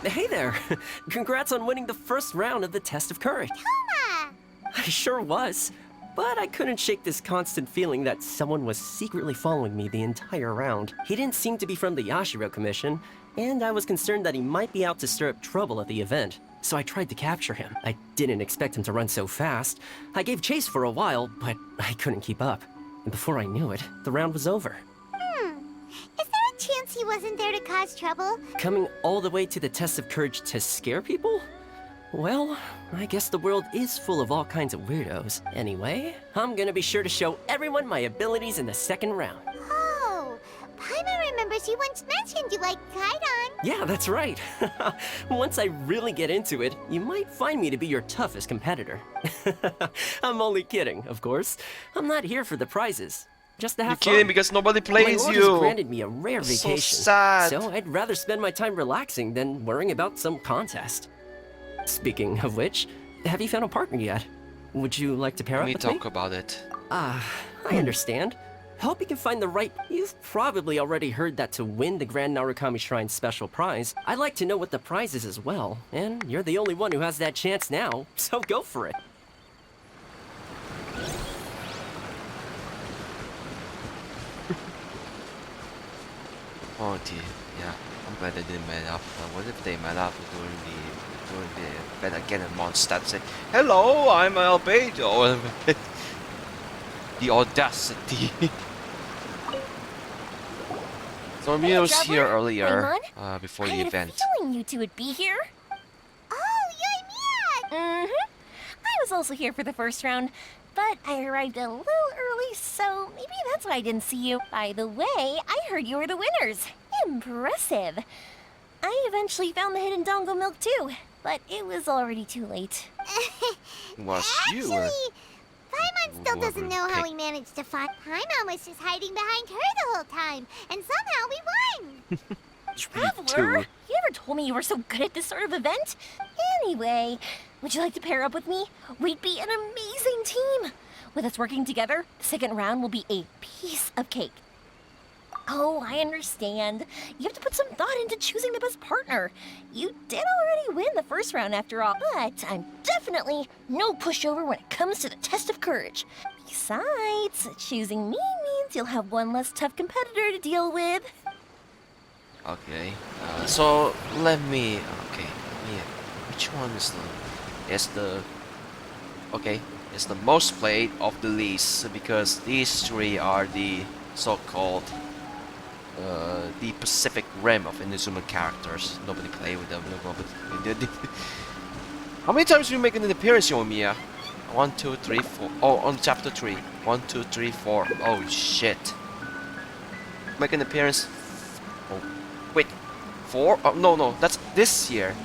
Hey there! Congrats on winning the first round of the test of courage. Toma! I sure was. But I couldn't shake this constant feeling that someone was secretly following me the entire round. He didn't seem to be from the Yashiro Commission, and I was concerned that he might be out to stir up trouble at the event. So I tried to capture him. I didn't expect him to run so fast. I gave chase for a while, but I couldn't keep up. And before I knew it, the round was over. Is there a chance he wasn't there to cause trouble? Coming all the way to the test of courage to scare people? Well, I guess the world is full of all kinds of weirdos. Anyway, I'm gonna be sure to show everyone my abilities in the second round. Oh, Paimon remembers you once mentioned you like Kaidan. Yeah, that's right. Once I really get into it, you might find me to be your toughest competitor. I'm only kidding, of course. I'm not here for the prizes. Just to You're have kidding fun. because nobody My plays orders you. granted me a rare That's so vacation. sad. So I'd rather spend my time relaxing than worrying about some contest. Speaking of which, have you found a partner yet? Would you like to pair Let up me with talk me? about it. I understand. Hope you can find the right... You've probably already heard that to win the Grand Narukami Shrine special prize, I'd like to know what the prize is as well. And you're the only one who has that chance now, so go for it. Oh dear, yeah. I'm glad they didn't met up. What if they met up during the event again and Mondstadt said, "Hello, I'm Albedo." The audacity. So Mia was here earlier, before the event. I had a feeling you two would be here. Oh, you're Mian! I was also here for the first round, but I arrived a little early, so maybe that's why I didn't see you. By the way, I heard you were the winners. Impressive. I eventually found the hidden Dongo milk too, but it was already too late. Actually, Paimon still doesn't know how we managed to find. Paimon was just hiding behind her the whole time, and somehow we won. Traveler, you never told me you were so good at this sort of event. Anyway, would you like to pair up with me? We'd be an amazing team. With us working together, the second round will be a piece of cake. Oh, I understand. You have to put some thought into choosing the best partner. You did already win the first round after all, but I'm definitely no pushover when it comes to the test of courage. Besides, choosing me means you'll have one less tough competitor to deal with. Okay, so let me. Okay, yeah. Which one is it's the most played of the least, because these three are the so-called the Pacific Rim of Inazuma characters. Nobody play with them. How many times do you make an appearance, Yoimiya? 1, 2, 3, 4. Oh, on chapter 3. 1, 2, 3, 4. Oh shit. Make an appearance. Oh, wait. 4? Oh, no, that's this year.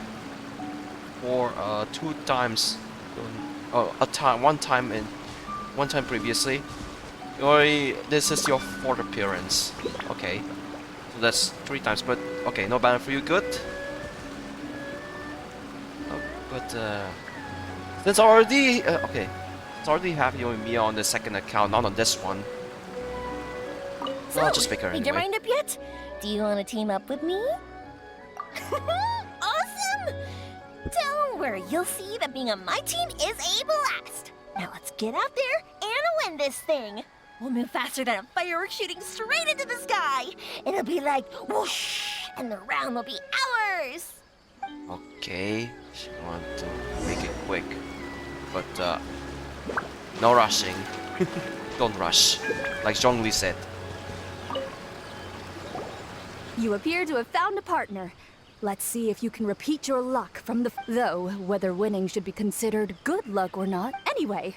2 times. One time previously. This is your 4th appearance. Okay. So that's 3 times, but okay, no banner for you, good. But since already it's already have you and Mia on the second account, not on this one. So, I'll just pick her made your anyway. mind up yet? Do you want to team up with me? Awesome! Don't worry, you'll see that being on my team is a blast. Now let's get out there and win this thing. We'll move faster than a firework shooting straight into the sky. It'll be like whoosh, and the round will be ours. Okay, she want to make it quick, but no rushing. Don't rush, like Zhongli said. You appear to have found a partner. Let's see if you can repeat your luck from the... Though, whether winning should be considered good luck or not. Anyway,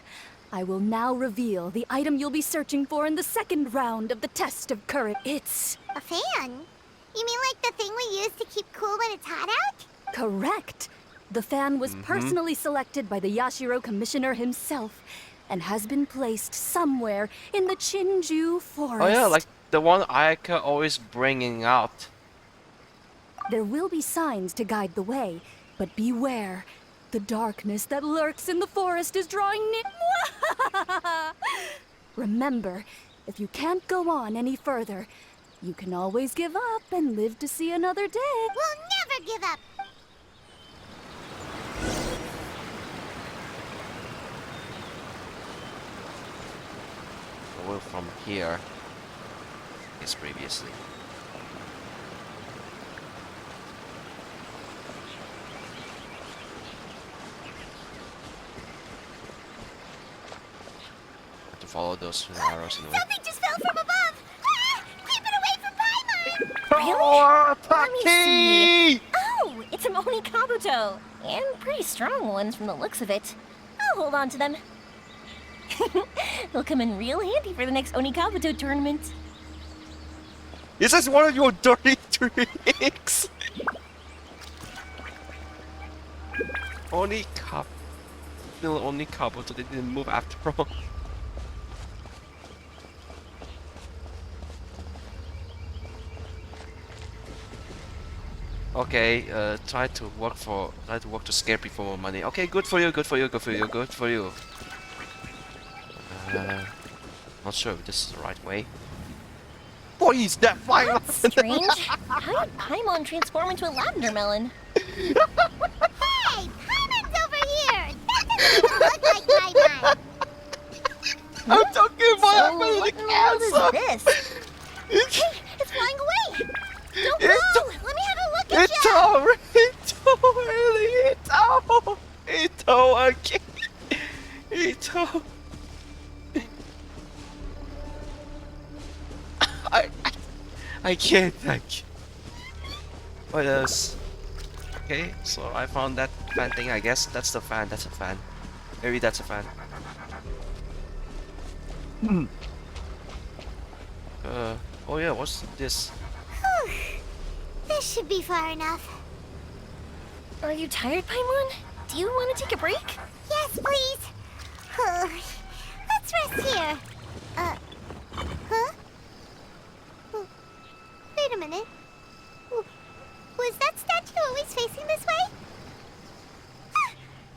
I will now reveal the item you'll be searching for in the second round of the test of courage. It's... A fan? You mean like the thing we use to keep cool when it's hot out? correct. The fan was personally selected by the Yashiro Commissioner himself and has been placed somewhere in the Chinju Forest. Oh yeah, like the one Ayaka always bringing out. There will be signs to guide the way, but beware. The darkness that lurks in the forest is drawing near. Remember, if you can't go on any further, you can always give up and live to see another day. We'll never give up. Well, from here, as previously. Have to follow those arrows in the way. Something just fell from above. Ah! Keep it away from Paimon. Really? Oh, Let me see. Oh, it's a Oni Kabuto. And pretty strong ones from the looks of it. I'll hold on to them. They'll come in real handy for the next Oni Kabuto tournament. Is this one of your dirty tricks? Only Kabuto, they didn't move after all. Okay, try to work to scare people for money. Okay, good for you, good for you, good for you, good for you. Not sure if this is the right way. Boy, he's that flying. That's strange. How did Paimon transform into a lavender melon? Hey, Paimon's over here. That doesn't even look like Paimon. I'm talking about So, what in the world is this? Hey, it's flying away. Don't go. Let me have a Ito. I can't. What else? Okay, so I found that fan thing. I guess that's the fan. That's a fan. Maybe that's a fan. Oh yeah, what's this? This should be far enough. Are you tired, Paimon? Do you want to take a break? Yes, please. Let's rest here. Huh? Wait a minute. Was that statue always facing this way?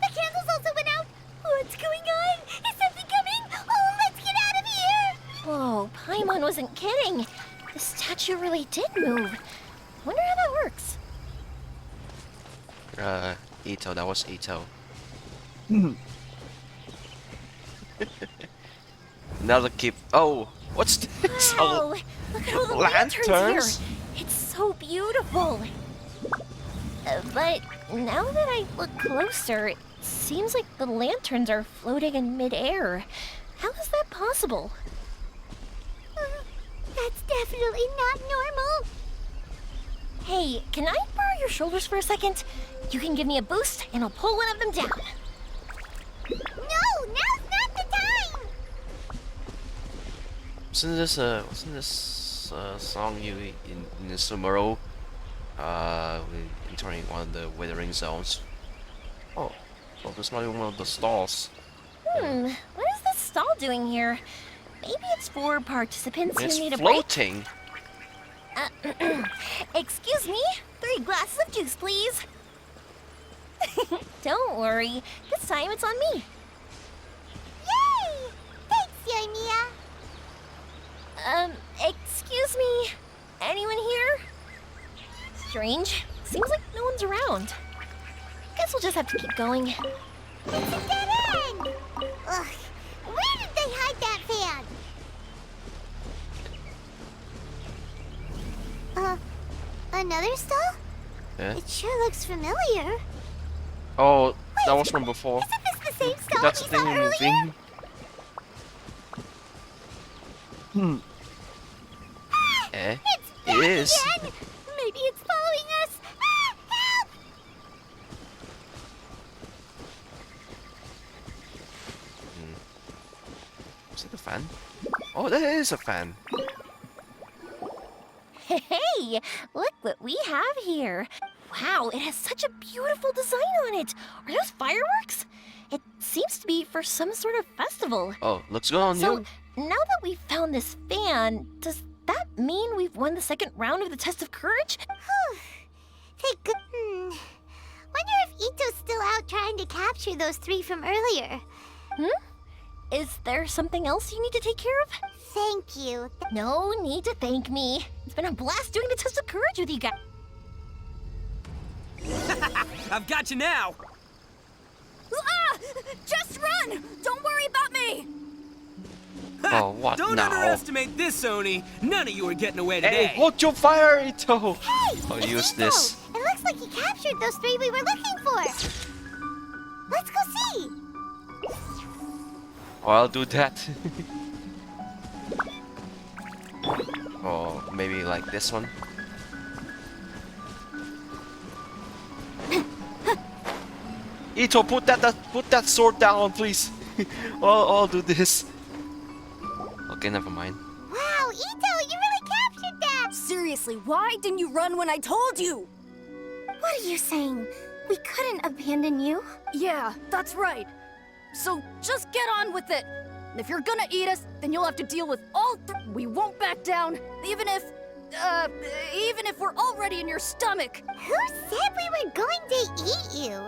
The candles also went out. What's going on? Is something coming? Oh, let's get out of here. Whoa, Paimon wasn't kidding. The statue really did move. Wonder how that works. Ito, that was Ito. Another keep. Oh, what's this? Wow, look at all the lanterns here. It's so beautiful. But now that I look closer, it seems like the lanterns are floating in midair. How is that possible? That's definitely not normal. Hey, can I borrow your shoulders for a second? You can give me a boost, and I'll pull one of them down. No, now's not the time. Wasn't this song you in the Sumeru? Entering one of the withering zones. Oh, there's not even one of the stalls. What is this stall doing here? Maybe it's for participants It's who need a floating. break. Excuse me, 3 glasses of juice, please. Don't worry, this time it's on me. Yay! Thanks, Yoimiya. Excuse me, anyone here? Strange. Seems like no one's around. Guess we'll just have to keep going. It's a dead end. Ugh, where did they hide that fan? Another stall? Yeah. It sure looks familiar. Oh, that was from before. Isn't this the same stall That's we the thing saw earlier? moving. It's It is. again. Maybe it's following us. Help! Is it a fan? Oh, that is a fan. Hey, look what we have here. Wow, it has such a beautiful design on it. Are those fireworks? It seems to be for some sort of festival. Oh, looks good on So, you. now that we've found this fan, does that mean we've won the second round of the test of courage? Thank good. Wonder if Ito's still out trying to capture those 3 from earlier. Is there something else you need to take care of? Thank you. No need to thank me. It's been a blast doing the test of courage with you guys. I've got you now. Just run! Don't worry about me! Oh, what Don't now? underestimate this, Oni. None of you are getting away today. Hey, hold your fire, Ito! Hey! I'll it's use Ito. this. It looks like he captured those 3 we were looking for. Let's go see. Oh, I'll do that. Or maybe like this one. Ito, put that sword down, please. I'll do this. Okay, never mind. Wow, Ito, you really captured that. Seriously, why didn't you run when I told you? What are you saying? We couldn't abandon you. Yeah, that's right. So just get on with it. And if you're gonna eat us, then you'll have to deal with all We won't back down, even if we're already in your stomach. Who said we were going to eat you?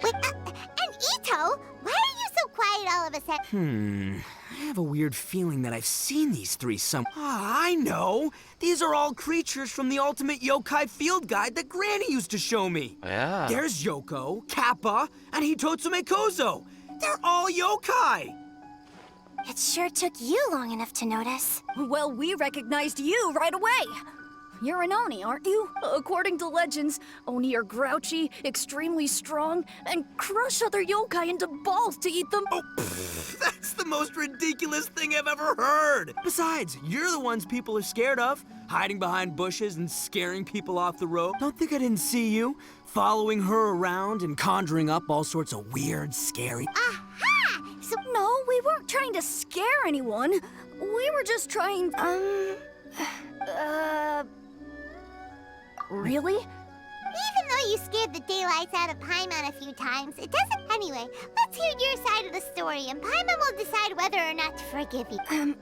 Wait, and Ito, why are you so quiet all of a sudden? I have a weird feeling that I've seen these 3 I know! These are all creatures from the Ultimate Yokai Field Guide that Granny used to show me. Yeah. There's Yoko, Kappa, and Hitotsume Kozo. They're all yokai! It sure took you long enough to notice. Well, we recognized you right away. you're an Oni, aren't you? According to legends, Oni are grouchy, extremely strong, and crush other yokai into balls to eat them. Oh, that's the most ridiculous thing I've ever heard! Besides, you're the ones people are scared of, hiding behind bushes and scaring people off the road. Don't think I didn't see you, following her around and conjuring up all sorts of weird, scary... Aha! So, No, we weren't trying to scare anyone. We were just trying... Really? even though you scared the daylights out of Paimon a few times, it doesn't... Anyway, let's hear your side of the story, and Paimon will decide whether or not to forgive you.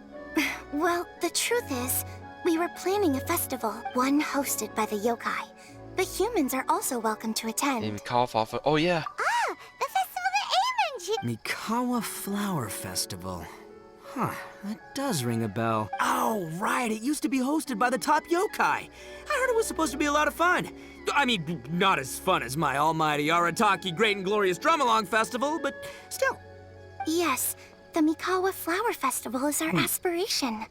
Well, the truth is, we were planning a festival, one hosted by the yokai. But humans are also welcome to attend. Mikawa Flower Festival. Oh yeah. Ah, the festival that A mentioned! Mikawa Flower Festival. Huh, that does ring a bell. Oh, right, it used to be hosted by the top yokai. I heard it was supposed to be a lot of fun. I mean, not as fun as my almighty Arataki Great and Glorious Drum-Along Festival, but still. Yes, the Mikawa Flower Festival is our aspiration.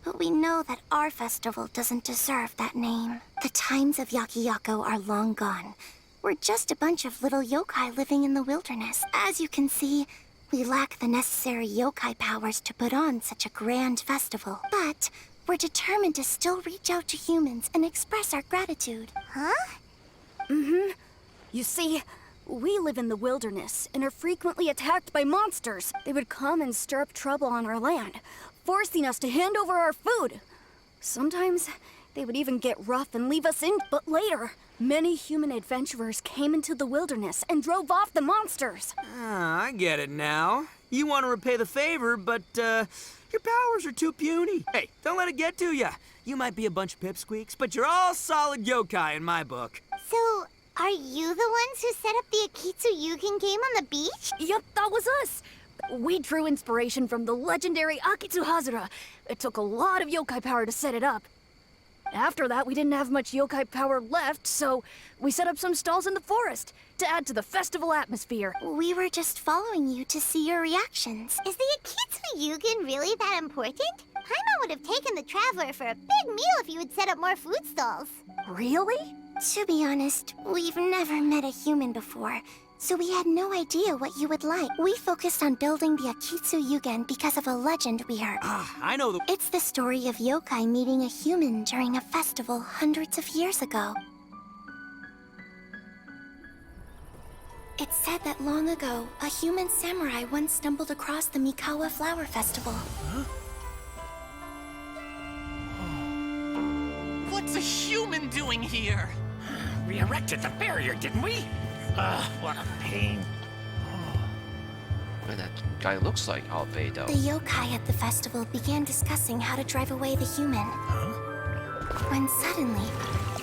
But we know that our festival doesn't deserve that name. The times of Yakiyako are long gone. We're just a bunch of little yokai living in the wilderness. As you can see, we lack the necessary yokai powers to put on such a grand festival. But we're determined to still reach out to humans and express our gratitude. Huh? You see, we live in the wilderness and are frequently attacked by monsters. They would come and stir up trouble on our land, forcing us to hand over our food. Sometimes they would even get rough and leave us in. But later, many human adventurers came into the wilderness and drove off the monsters. Ah, I get it now. You want to repay the favor, but your powers are too puny. Hey, don't let it get to ya. You might be a bunch of pipsqueaks, but you're all solid yokai in my book. So, are you the ones who set up the Akitsu Yugen game on the beach? Yep, that was us. We drew inspiration from the legendary Akitsu Hazara. It took a lot of yokai power to set it up. After that, we didn't have much yokai power left, so we set up some stalls in the forest to add to the festival atmosphere. We were just following you to see your reactions. Is the Akitsu Yugen really that important? Paimon would have taken the Traveler for a big meal if you had set up more food stalls. Really? To be honest, we've never met a human before, so we had no idea what you would like. We focused on building the Akitsu Yugen because of a legend we heard. Ah, I know the... It's the story of yokai meeting a human during a festival hundreds of years ago. It's said that long ago, a human samurai once stumbled across the Mikawa Flower Festival. What's a human doing here? We erected the barrier, didn't we? What a pain. What that guy looks like, Albedo. The yokai at the festival began discussing how to drive away the human. When suddenly,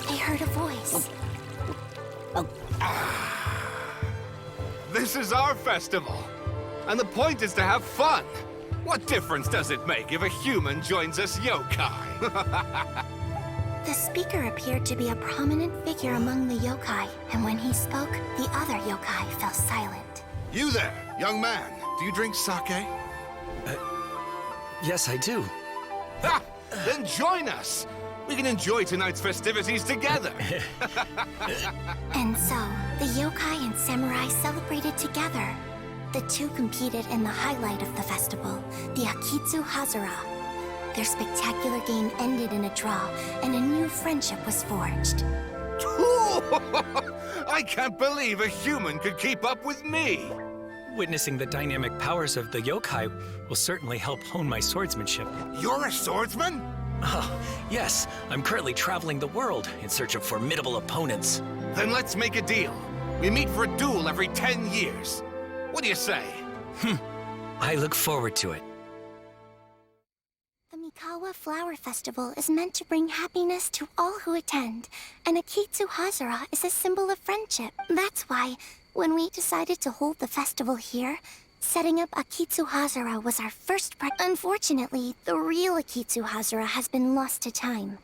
they heard a voice. This is our festival, and the point is to have fun. What difference does it make if a human joins us yokai? The speaker appeared to be a prominent figure among the yokai, and when he spoke, the other yokai fell silent. You there, young man. Do you drink sake? Yes, I do. Ha! Then join us. We can enjoy tonight's festivities together. And so, the yokai and samurai celebrated together. The two competed in the highlight of the festival, the Akitsu Hazara. Their spectacular game ended in a draw, and a new friendship was forged. I can't believe a human could keep up with me. Witnessing the dynamic powers of the yokai will certainly help hone my swordsmanship. You're a swordsman? Oh, yes. I'm currently traveling the world in search of formidable opponents. Then let's make a deal. We meet for a duel every 10 years. What do you say? I look forward to it. The Mikawa Flower Festival is meant to bring happiness to all who attend, and Akitsu Hazara is a symbol of friendship. That's why, when we decided to hold the festival here, setting up Akitsu Hazara was our first Unfortunately, the real Akitsu Hazara has been lost to time.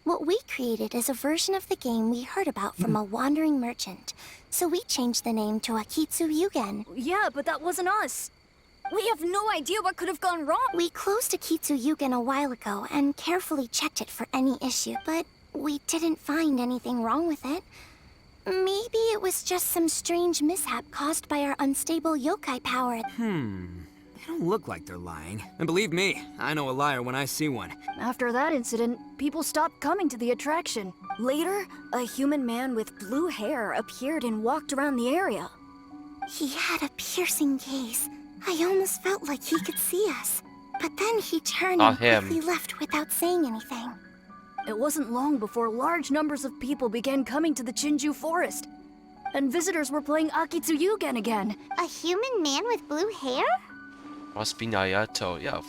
What we created is a version of the game we heard about from a wandering merchant, so we changed the name to Akitsu Yugen. Yeah, but that wasn't us. We have no idea what could have gone wrong. We closed Akitsu Yugen a while ago and carefully checked it for any issue, but we didn't find anything wrong with it. Maybe it was just some strange mishap caused by our unstable yokai power. They don't look like they're lying. And believe me, I know a liar when I see one. After that incident, people stopped coming to the attraction. Later, a human man with blue hair appeared and walked around the area. He had a piercing gaze. I almost felt like he could see us. But then he turned Not and quickly him. left without saying anything. It wasn't long before large numbers of people began coming to the Chinju Forest. And visitors were playing Akitsu Yugen again. A human man with blue hair? Must be Ayato. Yeah.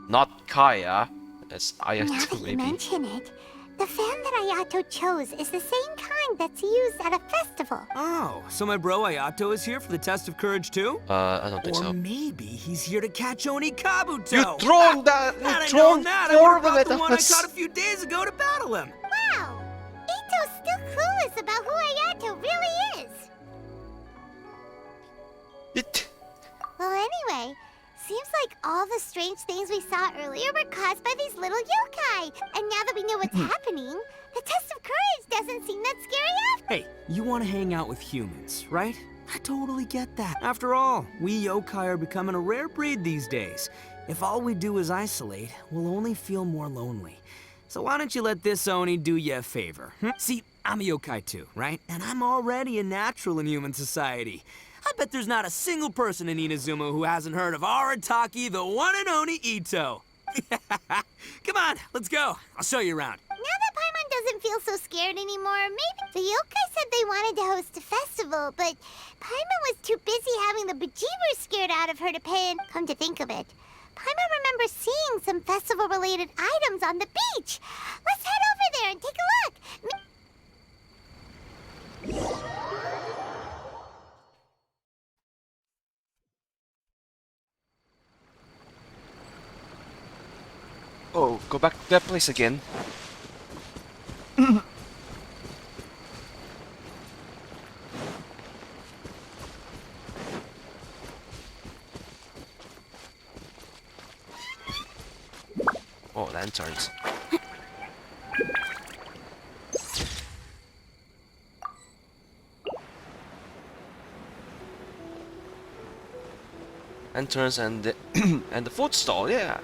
Not Kaya. That's Now Ayato, that you maybe. mention it, the fan that Ayato chose is the same kind that's used at a festival. Oh, so my bro Ayato is here for the test of courage too? I don't think Or so. maybe he's here to catch Oni Kabuto. You thrown that! Had I You thrown known that, I would have brought the that one I was- caught a few days ago to battle him. Wow! Ito's still clueless about who Ayato really is. It. Well, anyway, seems like all the strange things we saw earlier were caused by these little yokai. And now that we know what's happening, the test of courage doesn't seem that scary after. Hey, you want to hang out with humans, right? I totally get that. After all, we yokai are becoming a rare breed these days. If all we do is isolate, we'll only feel more lonely. So why don't you let this Oni do you a favor? See, I'm a yokai too, right? And I'm already a natural in human society. I bet there's not a single person in Inazuma who hasn't heard of Arataki, the one and only Ito. Come on, let's go. I'll show you around. Now that Paimon doesn't feel so scared anymore, maybe the yokai said they wanted to host a festival, but Paimon was too busy having the bejeebers scared out of her to pay in. Come to think of it, Paimon remembers seeing some festival-related items on the beach. Let's head over there and take a look. Oh, go back to that place again. Oh, lanterns. Lanterns and the and the food stall, yeah.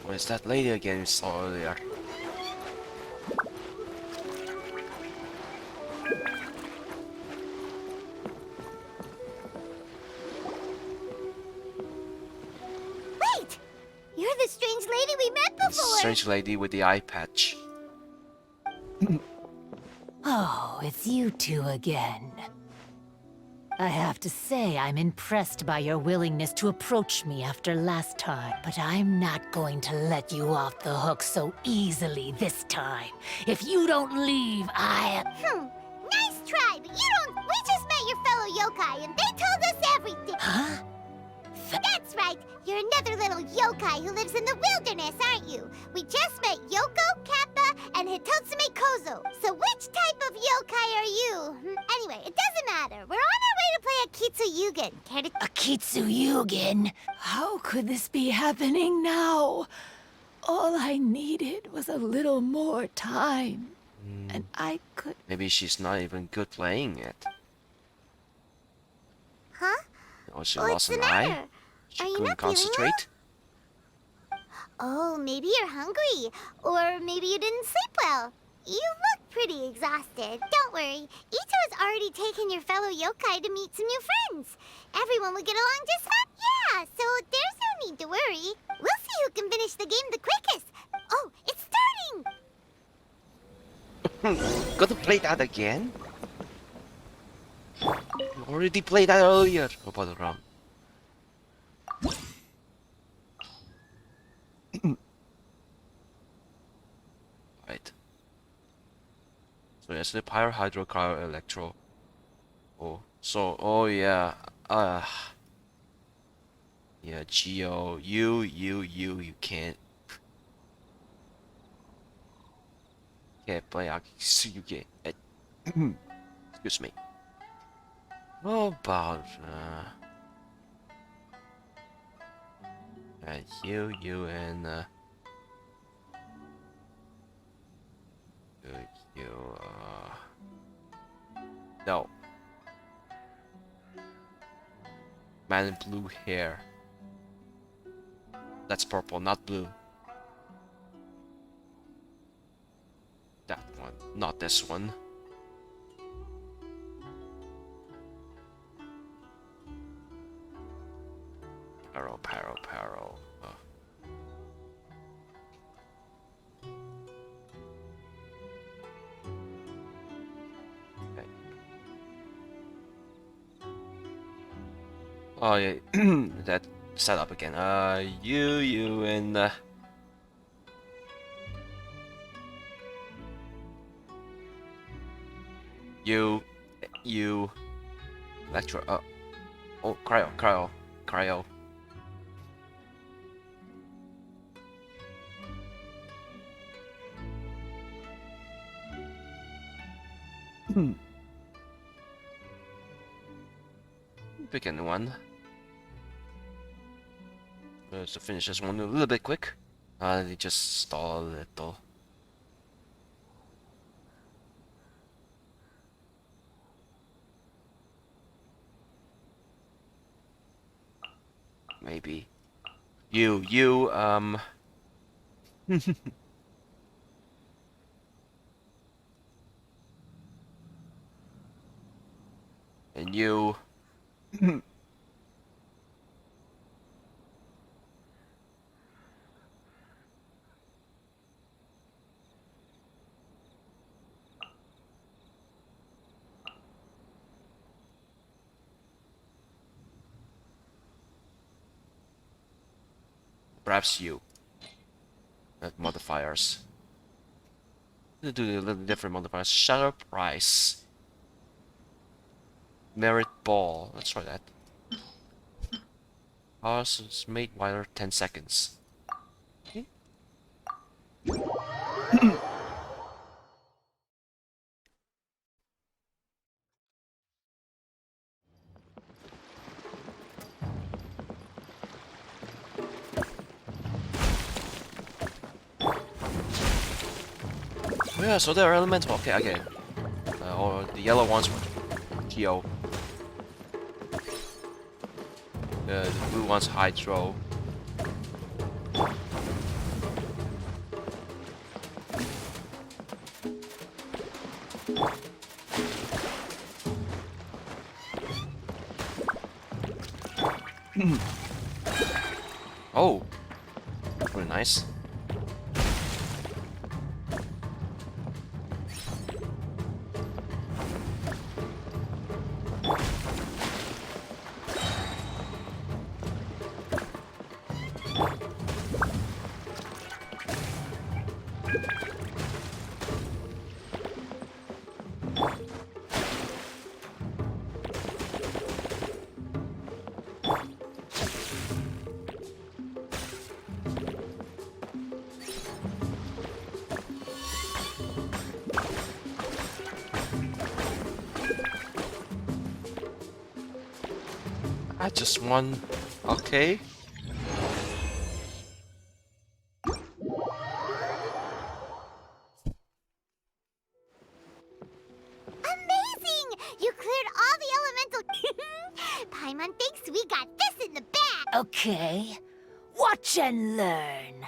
Where's that lady again we saw earlier? Wait! You're the strange lady we met This before! strange lady with the eye patch. Oh, it's you two again. I have to say, I'm impressed by your willingness to approach me after last time, but I'm not going to let you off the hook so easily this time. If you don't leave, Nice try, but you don't... We just met your fellow yokai, and they told us everything! Huh? That's right! You're another little yokai who lives in the wilderness, aren't you? We just met Yoko, Kappa, and Hitotsume Kozo. So which type of yokai are you? Anyway, it doesn't matter. We're on our way to play Akitsu Yugen. Care to... Akitsu Yugen? How could this be happening now? All I needed was a little more time. And I could... Maybe she's not even good playing it. Huh? Or she What's lost the an matter? eye? She Are you couldn't not feeling concentrate? Oh, maybe you're hungry. Or maybe you didn't sleep well. You look pretty exhausted. Don't worry. Ito has already taken your fellow yokai to meet some new friends. Everyone will get along just fine. Yeah, so there's no need to worry. We'll see who can finish the game the quickest. Oh, it's starting! Gotta play that again? You already played that earlier. Go about the round. Right. So yes, the pyro hydro cryo electro. Oh, so oh yeah. Yeah, Geo, you can't play Akitsu Yugen. Excuse me. How about And you, and no. Man in blue hair. That's purple, not blue. That one, not this one. Paro. Oh. Okay. Oh yeah, that setup again. You and you, lecture. Oh, cryo. Pick any one. To finish this one a little bit quick. They just stall a little. Maybe. You, and you. Perhaps you. Modifiers. We'll do a little different modifiers. Shadow price. Merit ball. Let's try that. Ours is made wider 10 seconds. Okay. Yeah, so they're elemental. Okay. Or the yellow ones were Geo. The blue one's Hydro. Oh, pretty nice. I just won. Okay. Amazing! You cleared all the elemental... Paimon thinks we got this in the bag! Okay. Watch and learn.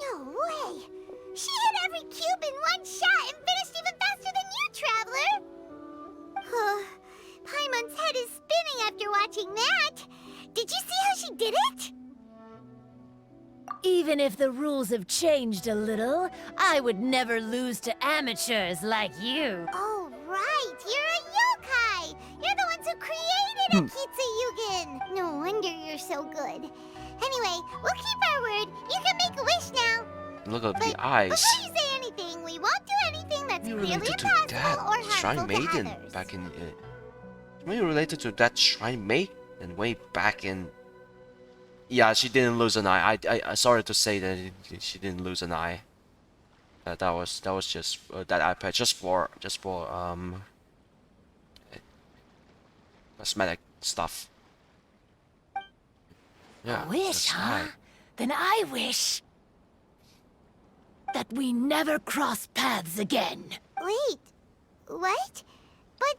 No way! She hit every cube in one shot and finished even faster than you, Traveler! Paimon's head is spinning after watching that. Did you see how she did it? Even if the rules have changed a little, I would never lose to amateurs like you. Oh, right! You're a yokai! You're the ones who created Akitsu Yugen! No wonder you're so good. Anyway, we'll keep our word. You can make a wish now. Look at But the eyes. before you say anything, we won't do anything that's You really related to impossible that or Shrine harmful to Maiden others. back in. Maybe related to that Shrine Maiden way back in. Yeah, she didn't lose an eye. I sorry to say that she didn't lose an eye. That was just that iPad just for cosmetic stuff. Yeah. A wish, that's huh? right. Then I wish that we never cross paths again. Wait, what? But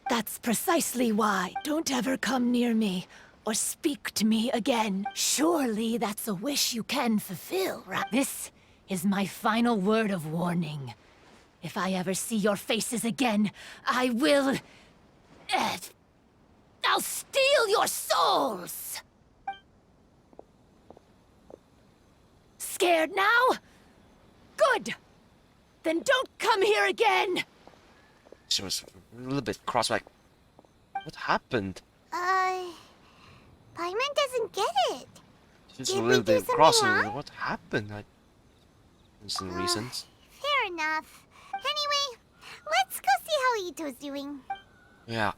That's precisely why. Don't ever come near me or speak to me again. Surely that's a wish you can fulfill, right? This is my final word of warning. If I ever see your faces again, I will... I'll steal your souls! Scared now? Good! Then don't come here again! She was a little bit cross, like, what happened? Paimon doesn't get it. She's Did a we little do bit something cross. wrong? What happened? There's some reasons. Fair enough. Anyway, let's go see how Ito's doing. Yeah.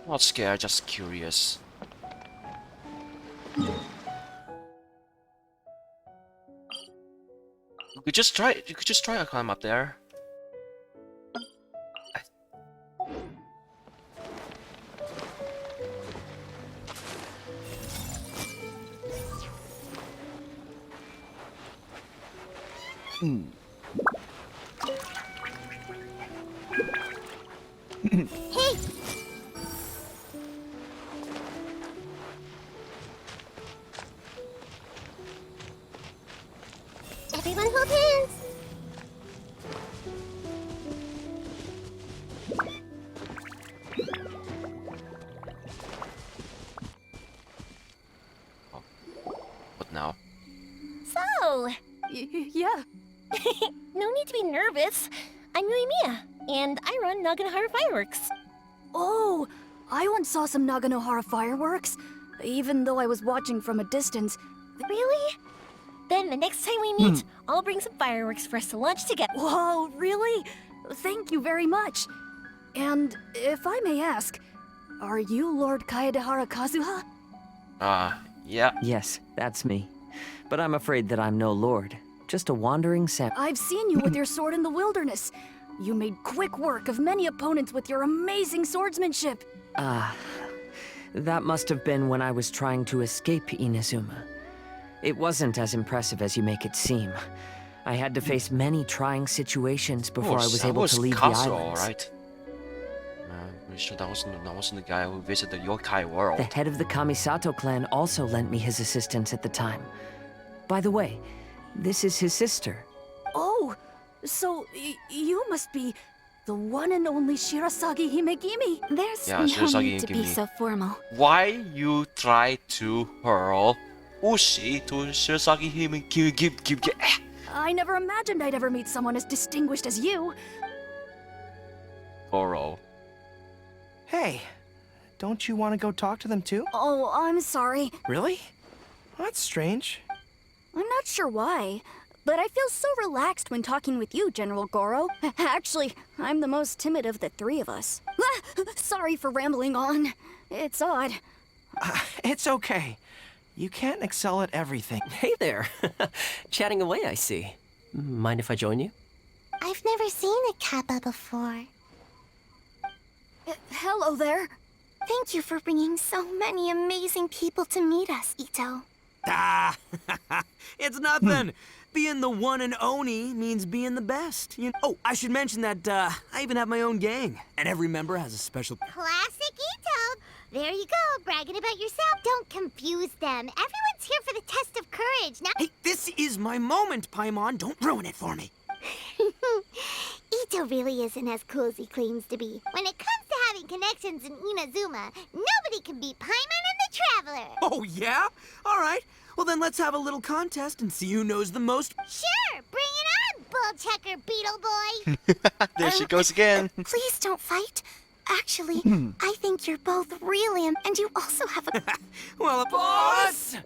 Not scared, just curious. You could just try to climb up there. Hey! Everyone hold hands! What now? So, Yeah. no need to be nervous. I'm Yuimiya, and I run Naganohara Fireworks. Oh, I once saw some Naganohara fireworks, even though I was watching from a distance. Really? Then the next time we meet, I'll bring some fireworks for us to launch together. Whoa, really? Thank you very much. And if I may ask, are you Lord Kaedehara Kazuha? Yeah. Yes, that's me. But I'm afraid that I'm no lord. Just a wandering sam. I've seen you with your sword in the wilderness. You made quick work of many opponents with your amazing swordsmanship. That must have been when I was trying to escape Inazuma. It wasn't as impressive as you make it seem. I had to face many trying situations before I was able to leave the Kazuo, islands. right? Pretty sure that wasn't the guy who visited the yokai world. The head of the Kamisato clan also lent me his assistance at the time. By the way, this is his sister. Oh, so you must be the one and only Shirasagi Himegimi. There's Yeah, no Shirasagi need to be Himegimi. so formal. Why you try to hurl Ushi to Shirasagi Himegimi? I never imagined I'd ever meet someone as distinguished as you. Goro. Hey, don't you want to go talk to them too? Oh, I'm sorry. Really? That's strange. I'm not sure why, but I feel so relaxed when talking with you, General Goro. Actually, I'm the most timid of the three of us. Sorry for rambling on. It's odd. It's okay. You can't excel at everything. Hey there. Chatting away, I see. Mind if I join you? I've never seen a Kappa before. Hello there. Thank you for bringing so many amazing people to meet us, Ito. Ah, it's nothing. Being the one and only means being the best. Oh, I should mention that I even have my own gang, and every member has a special... Classic Ito! There you go, bragging about yourself. Don't confuse them. Everyone's here for the test of courage. Now, Hey, this is my moment, Paimon. Don't ruin it for me. Ito really isn't as cool as he claims to be. When it comes to having connections in Inazuma, nobody can beat Paimon and the Traveler. Oh, yeah? All right. Well, then let's have a little contest and see who knows the most. Sure, bring it on, Bull Checker Beetle Boy. There she goes again. Please don't fight. Actually, I think you're both really and you also have a... Well, boss!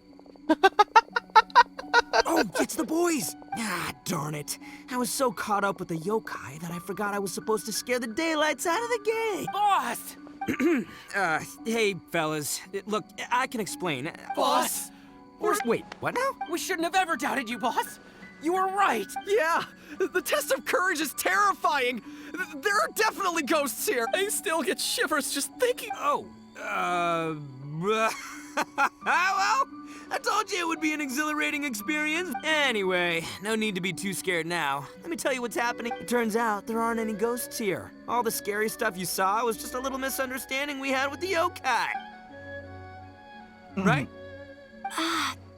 Oh, it's the boys! Ah, darn it. I was so caught up with the yokai that I forgot I was supposed to scare the daylights out of the gang. Boss! Hey, fellas. Look, I can explain. Boss! Wait, what now? We shouldn't have ever doubted you, boss! You were right! Yeah, the test of courage is terrifying. There are definitely ghosts here. I still get shivers just thinking. Oh, well, I told you it would be an exhilarating experience. Anyway, no need to be too scared now. Let me tell you what's happening. It turns out there aren't any ghosts here. All the scary stuff you saw was just a little misunderstanding we had with the yokai. Right?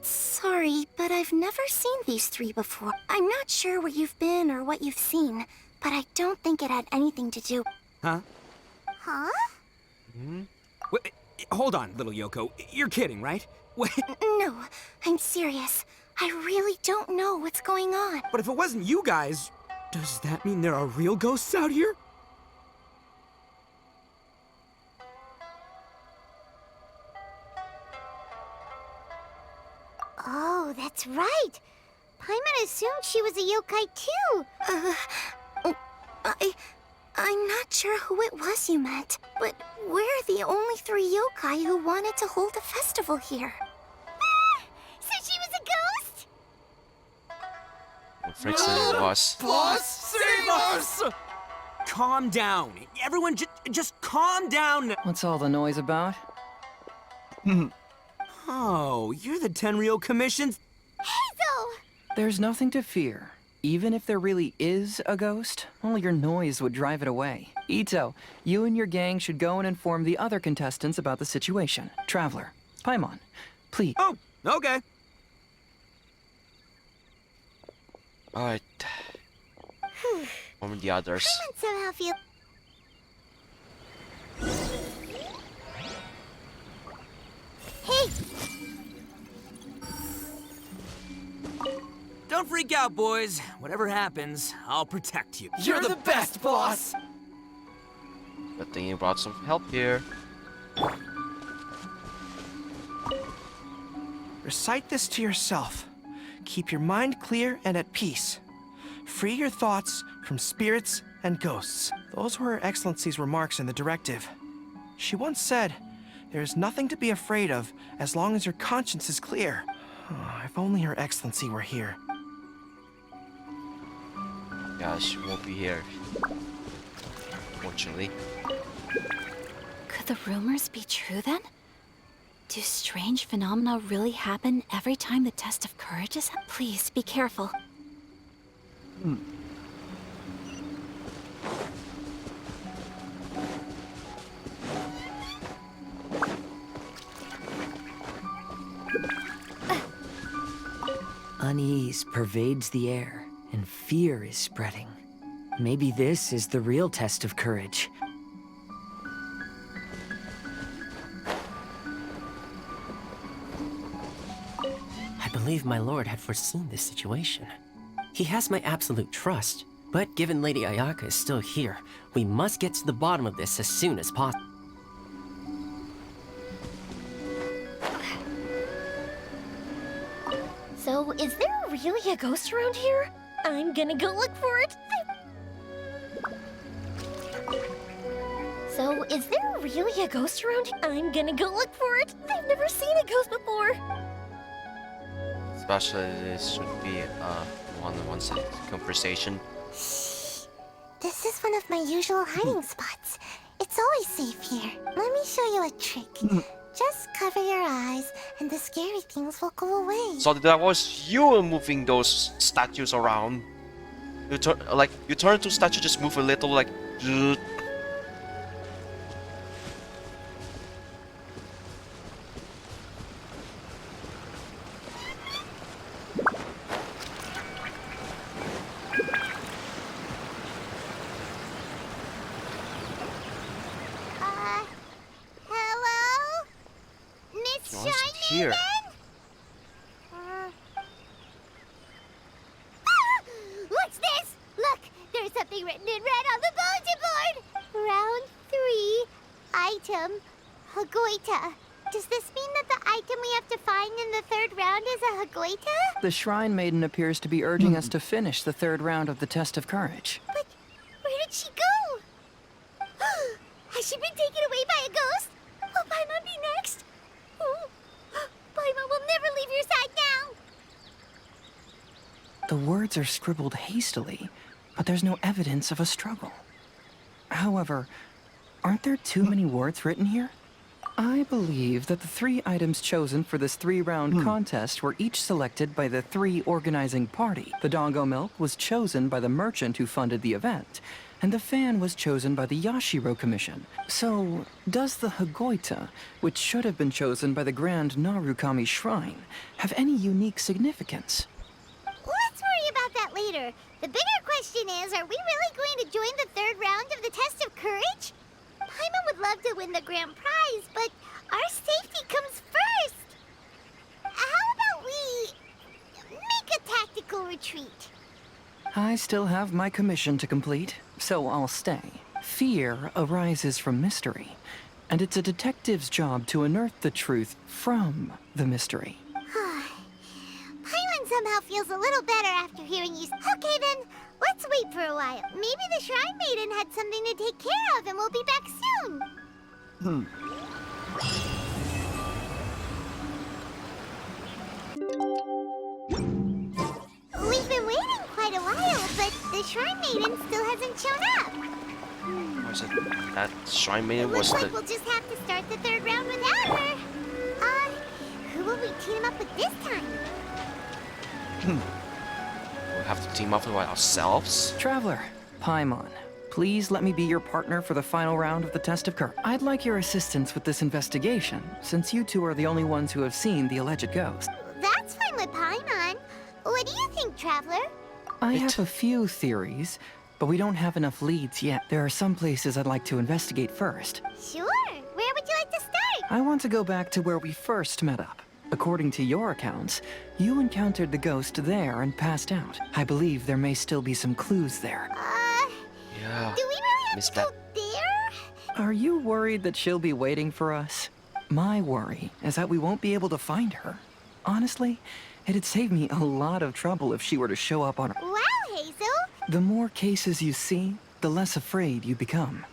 Sorry, but I've never seen these three before. I'm not sure where you've been or what you've seen, but I don't think it had anything to do. Huh? Huh? Wait, hold on, little Yoko. You're kidding, right? Wait. No, I'm serious. I really don't know what's going on. But if it wasn't you guys, does that mean there are real ghosts out here? Oh, that's right. Paimon assumed she was a yokai too. I'm not sure who it was you meant, but we're the only three yokai who wanted to hold a festival here. So she was a ghost? What freaks it was? Boss, save us! Calm down. Everyone, just calm down. What's all the noise about? Oh, you're the Tenryou Commissions? Hazel! There's nothing to fear. Even if there really is a ghost, only your noise would drive it away. Ito, you and your gang should go and inform the other contestants about the situation. Traveler, Paimon, please. Oh, okay. Alright. What were the others? Paimon somehow feel... Hey! Don't freak out, boys. Whatever happens, I'll protect you. You're the best, boss! Good thing you brought some help here. Recite this to yourself. Keep your mind clear and at peace. Free your thoughts from spirits and ghosts. Those were Her Excellency's remarks in the directive. She once said, there is nothing to be afraid of as long as your conscience is clear. Oh, if only Her Excellency were here. Yeah, she won't be here. Unfortunately. Could the rumors be true then? Do strange phenomena really happen every time the test of courage is? Please be careful. Unease pervades the air, and fear is spreading. Maybe this is the real test of courage. I believe my lord had foreseen this situation. He has my absolute trust, but given Lady Ayaka is still here, we must get to the bottom of this as soon as possible. So, is there really a ghost around here? I'm gonna go look for it. So, is there really a ghost around here? I'm gonna go look for it. I've never seen a ghost before. Especially this should be one-on-one conversation. This is one of my usual hiding spots. It's always safe here. Let me show you a trick. Just cover your eyes, and the scary things will go away. So that was you moving those statues around. You turn to statue, just move a little, like. Hello? Miss She wants to Shiny hear. What's this? Look, there's something written in red on the bulletin board. Round 3, item, Hagoita. Does this mean that the item we have to find in the 3rd round is a Hagoita? The Shrine Maiden appears to be urging us to finish the 3rd round of the test of courage. But where did she go? Has she been taken away by a ghost? Will Paimon be next? Oh, Paimon will never leave your side now. The words are scribbled hastily, but there's no evidence of a struggle. However, aren't there too many words written here? I believe that the 3 items chosen for this 3-round contest were each selected by the 3 organizing party. The Doggo Milk was chosen by the merchant who funded the event, and the fan was chosen by the Yashiro Commission. So, does the Hagoita, which should have been chosen by the Grand Narukami Shrine, have any unique significance? Let's worry about that later. The bigger question is, are we really going to join the 3rd round of the test of courage? Paimon would love to win the grand prize, but our safety comes first. How about we make a tactical retreat? I still have my commission to complete, so I'll stay. Fear arises from mystery, and it's a detective's job to unearth the truth from the mystery. Paimon somehow feels a little better after hearing you. Okay then, let's wait for a while. Maybe the Shrine Maiden had something to take care of and we'll be back soon. We've been waiting quite a while, but the Shrine Maiden still hasn't shown up. Was it that Shrine Maiden Looks was like the... we'll just have to start the 3rd round without her. Who will we team up with this time? We'll have to team up with ourselves? Traveler, Paimon, please let me be your partner for the final round of the test of courage. I'd like your assistance with this investigation, since you 2 are the only ones who have seen the alleged ghost. That's fine with Paimon. What do you think, Traveler? I have a few theories, but we don't have enough leads yet. There are some places I'd like to investigate first. Sure. Where would you like to start? I want to go back to where we first met up. According to your accounts, you encountered the ghost there and passed out. I believe there may still be some clues there. Yeah. Do we really have Missed to go there? Are you worried that she'll be waiting for us? My worry is that we won't be able to find her. Honestly, it'd save me a lot of trouble if she were to show up on her. Wow, Hazel! The more cases you see, the less afraid you become.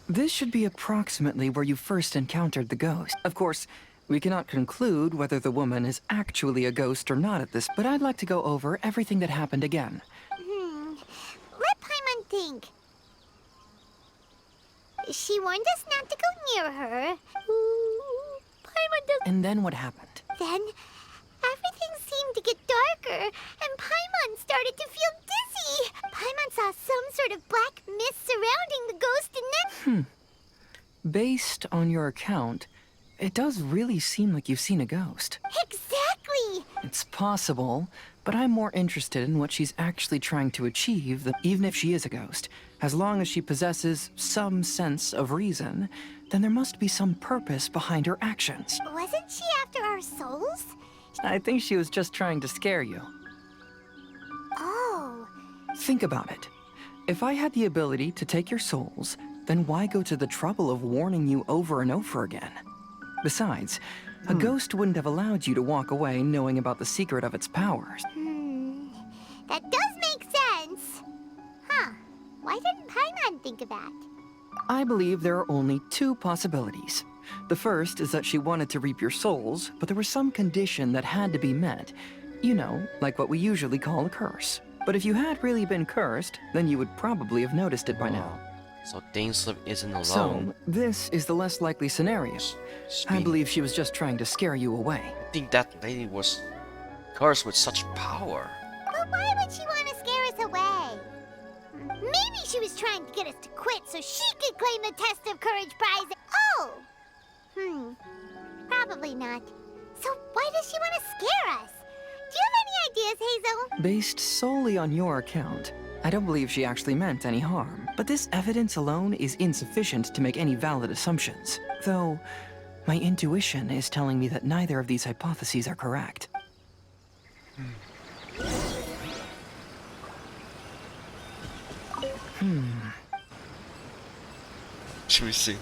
This should be approximately where you first encountered the ghost. Of course, we cannot conclude whether the woman is actually a ghost or not at this, but I'd like to go over everything that happened again. Let Paimon think. She warned us not to go near her. Paimon does... And then what happened? Then, everything seemed to get darker, and Paimon started to feel dizzy. Paimon saw some sort of black mist surrounding the ghost, and then... Based on your account, it does really seem like you've seen a ghost. Exactly! It's possible, but I'm more interested in what she's actually trying to achieve than even if she is a ghost. As long as she possesses some sense of reason, then there must be some purpose behind her actions. Wasn't she after our souls? I think she was just trying to scare you. Oh. Think about it. If I had the ability to take your souls, then why go to the trouble of warning you over and over again? Besides, a ghost wouldn't have allowed you to walk away knowing about the secret of its powers. That does make sense. Huh. Why didn't Paimon think of that? I believe there are only 2 possibilities. The first is that she wanted to reap your souls, but there was some condition that had to be met. You know, like what we usually call a curse. But if you had really been cursed, then you would probably have noticed it by now. So Daneslip isn't alone. So, this is the less likely scenario. I believe she was just trying to scare you away. I think that lady was cursed with such power. But why would she want to scare us away? Maybe she was trying to get us to quit so she could claim the Test of Courage prize. Oh! Probably not. So why does she want to scare us? Do you have any ideas, Hazel? Based solely on your account, I don't believe she actually meant any harm. But this evidence alone is insufficient to make any valid assumptions. Though, my intuition is telling me that neither of these hypotheses are correct. Should we see?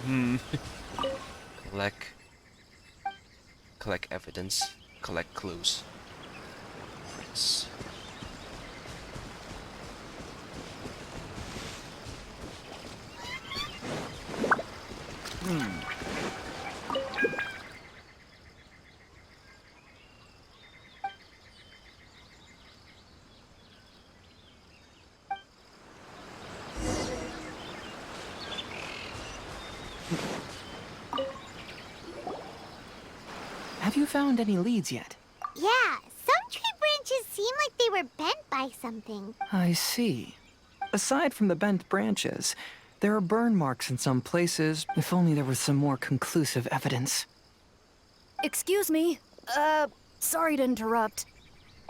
Collect evidence. Collect clues. Yes. Have you found any leads yet? Yeah, some tree branches seem like they were bent by something. I see. Aside from the bent branches, there are burn marks in some places. If only there was some more conclusive evidence. Excuse me. Sorry to interrupt.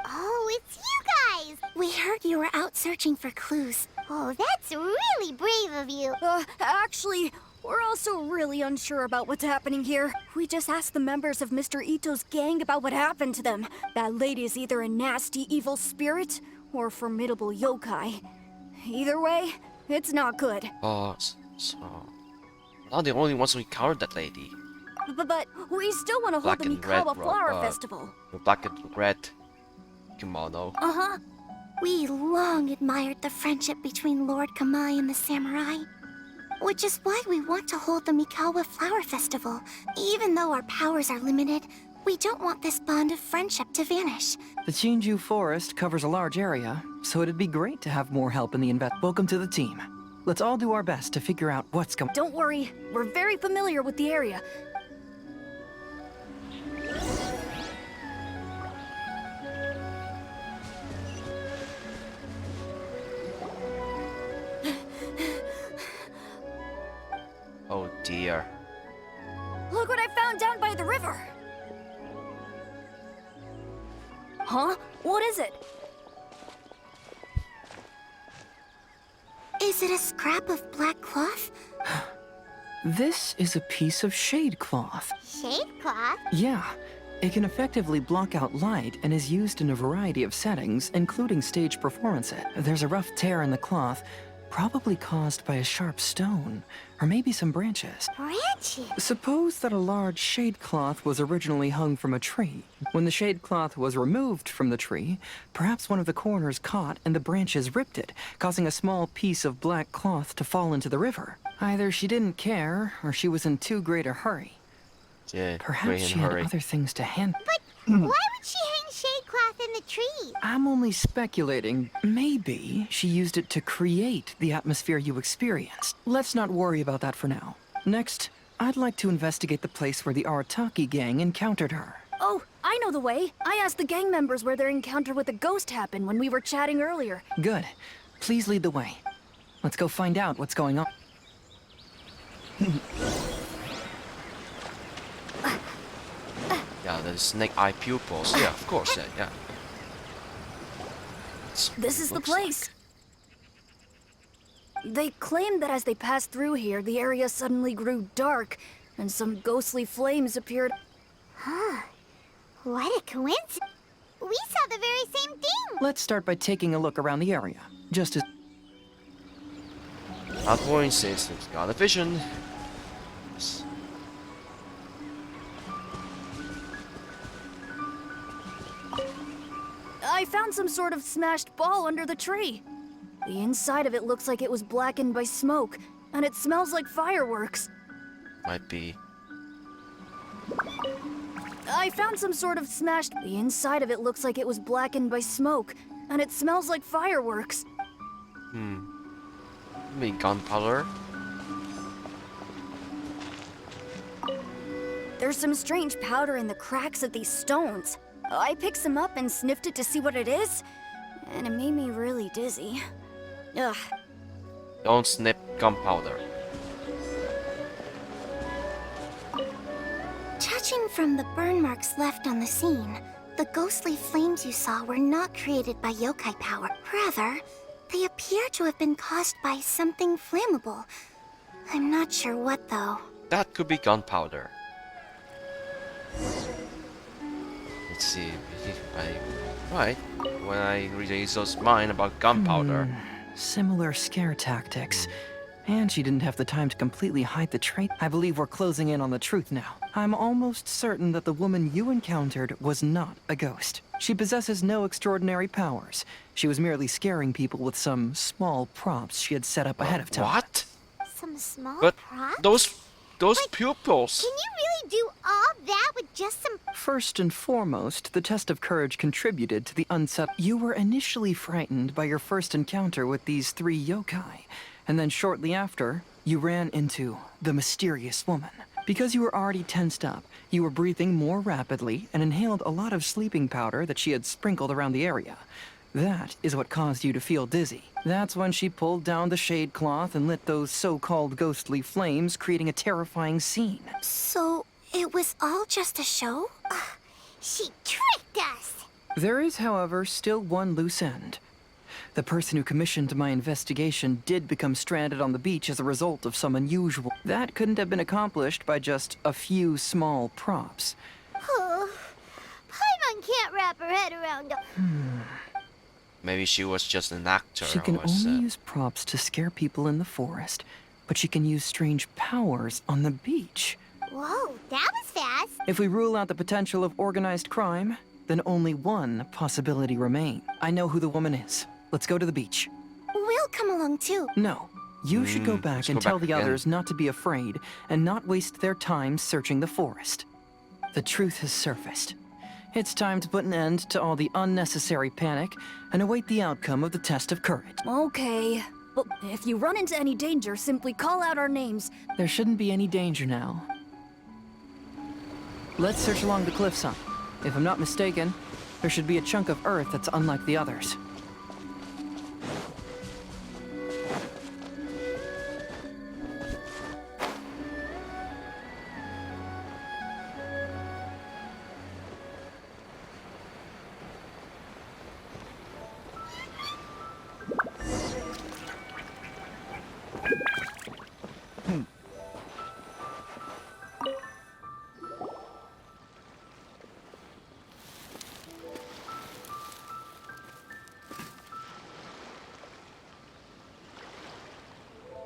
Oh, it's you guys! We heard you were out searching for clues. Oh, that's really brave of you. Actually, we're also really unsure about what's happening here. We just asked the members of Mr. Ito's gang about what happened to them. That lady is either a nasty evil spirit or a formidable yokai. Either way, it's not good. Oh, so we're not the only ones who encountered that lady. But we still want to hold the Mikawa Flower Festival. The black and red kimono. Uh-huh. We long admired the friendship between Lord Kamai and the samurai. Which is why we want to hold the Mikawa Flower Festival. Even though our powers are limited, we don't want this bond of friendship to vanish. The Chinju Forest covers a large area, so it'd be great to have more help in the Welcome to the team. Let's all do our best to figure out what's going on. Don't worry, we're very familiar with the area. Oh dear. Look what I found down by the river! Huh? What is it? Is it a scrap of black cloth? This is a piece of shade cloth. Shade cloth? Yeah. It can effectively block out light and is used in a variety of settings, including stage performances. There's a rough tear in the cloth, probably caused by a sharp stone, or maybe some branches. Branches? Suppose that a large shade cloth was originally hung from a tree. When the shade cloth was removed from the tree, perhaps one of the corners caught and the branches ripped it, causing a small piece of black cloth to fall into the river. Either she didn't care, or she was in too great a hurry. Yeah, Perhaps she had other things to handle. But why would she hang shade cloth in the tree? I'm only speculating. Maybe she used it to create the atmosphere you experienced. Let's not worry about that for now. Next, I'd like to investigate the place where the Arataki gang encountered her. Oh, I know the way. I asked the gang members where their encounter with the ghost happened when we were chatting earlier. Good. Please lead the way. Let's go find out what's going on. Yeah, the snake eye pupils. Yeah, of course. Yeah. This is the place. They claim that as they passed through here, the area suddenly grew dark, and some ghostly flames appeared. Huh. What a coincidence. We saw the very same thing. Let's start by taking a look around the area. Just as... Not coincidence, it's got a vision. I found some sort of smashed ball under the tree. The inside of it looks like it was blackened by smoke, and it smells like fireworks. Might be. I found some sort of smashed... The inside of it looks like it was blackened by smoke, and it smells like fireworks. You mean gunpowder? There's some strange powder in the cracks of these stones. I picked some up and sniffed it to see what it is, and it made me really dizzy. Ugh. Don't snip gunpowder. Judging from the burn marks left on the scene, the ghostly flames you saw were not created by yokai power. Rather, they appear to have been caused by something flammable. I'm not sure what, though. That could be gunpowder. Let's see. Right. When I read Iso's mind about gunpowder. Similar scare tactics. And she didn't have the time to completely hide the trait. I believe we're closing in on the truth now. I'm almost certain that the woman you encountered was not a ghost. She possesses no extraordinary powers. She was merely scaring people with some small props she had set up ahead of time. What? Some small But props? those pupils. Can you really do all that with just some... First and foremost, the test of courage contributed to the unsettled. You were initially frightened by your first encounter with these 3 yokai, and then shortly after, you ran into the mysterious woman. Because you were already tensed up, you were breathing more rapidly and inhaled a lot of sleeping powder that she had sprinkled around the area. That is what caused you to feel dizzy. That's when she pulled down the shade cloth and lit those so-called ghostly flames, creating a terrifying scene. So, it was all just a show? She tricked us! There is, however, still one loose end. The person who commissioned my investigation did become stranded on the beach as a result of some unusual. That couldn't have been accomplished by just a few small props. Oh, Paimon can't wrap her head around... Maybe she was just an actor. She can or was, only use props to scare people in the forest, but she can use strange powers on the beach. Whoa, that was fast! If we rule out the potential of organized crime, then only one possibility remains. I know who the woman is. Let's go to the beach. We'll come along too. No. You should go back let's and go tell back the again. others not to be afraid and not waste their time searching the forest. The truth has surfaced. It's time to put an end to all the unnecessary panic and await the outcome of the test of courage. Okay. Well, if you run into any danger, simply call out our names. There shouldn't be any danger now. Let's search along the cliffside. If I'm not mistaken, there should be a chunk of earth that's unlike the others.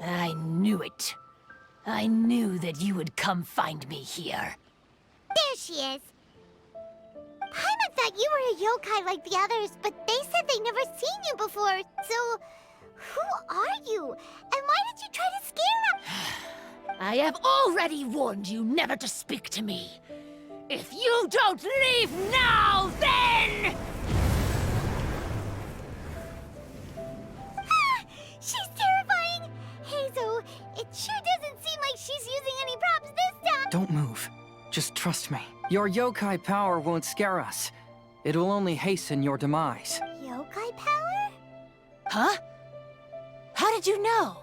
I knew it. I knew that you would come find me here. There she is! Paimon thought you were a yokai like the others, but they said they never seen you before, so... Who are you? And why did you try to scare them? I have already warned you never to speak to me. If you don't leave now, then... She's terrifying! Hazel, it sure doesn't seem like she's using any props this time! Don't move. Just trust me. Your yokai power won't scare us. It will only hasten your demise. Yokai power? Huh? How did you know?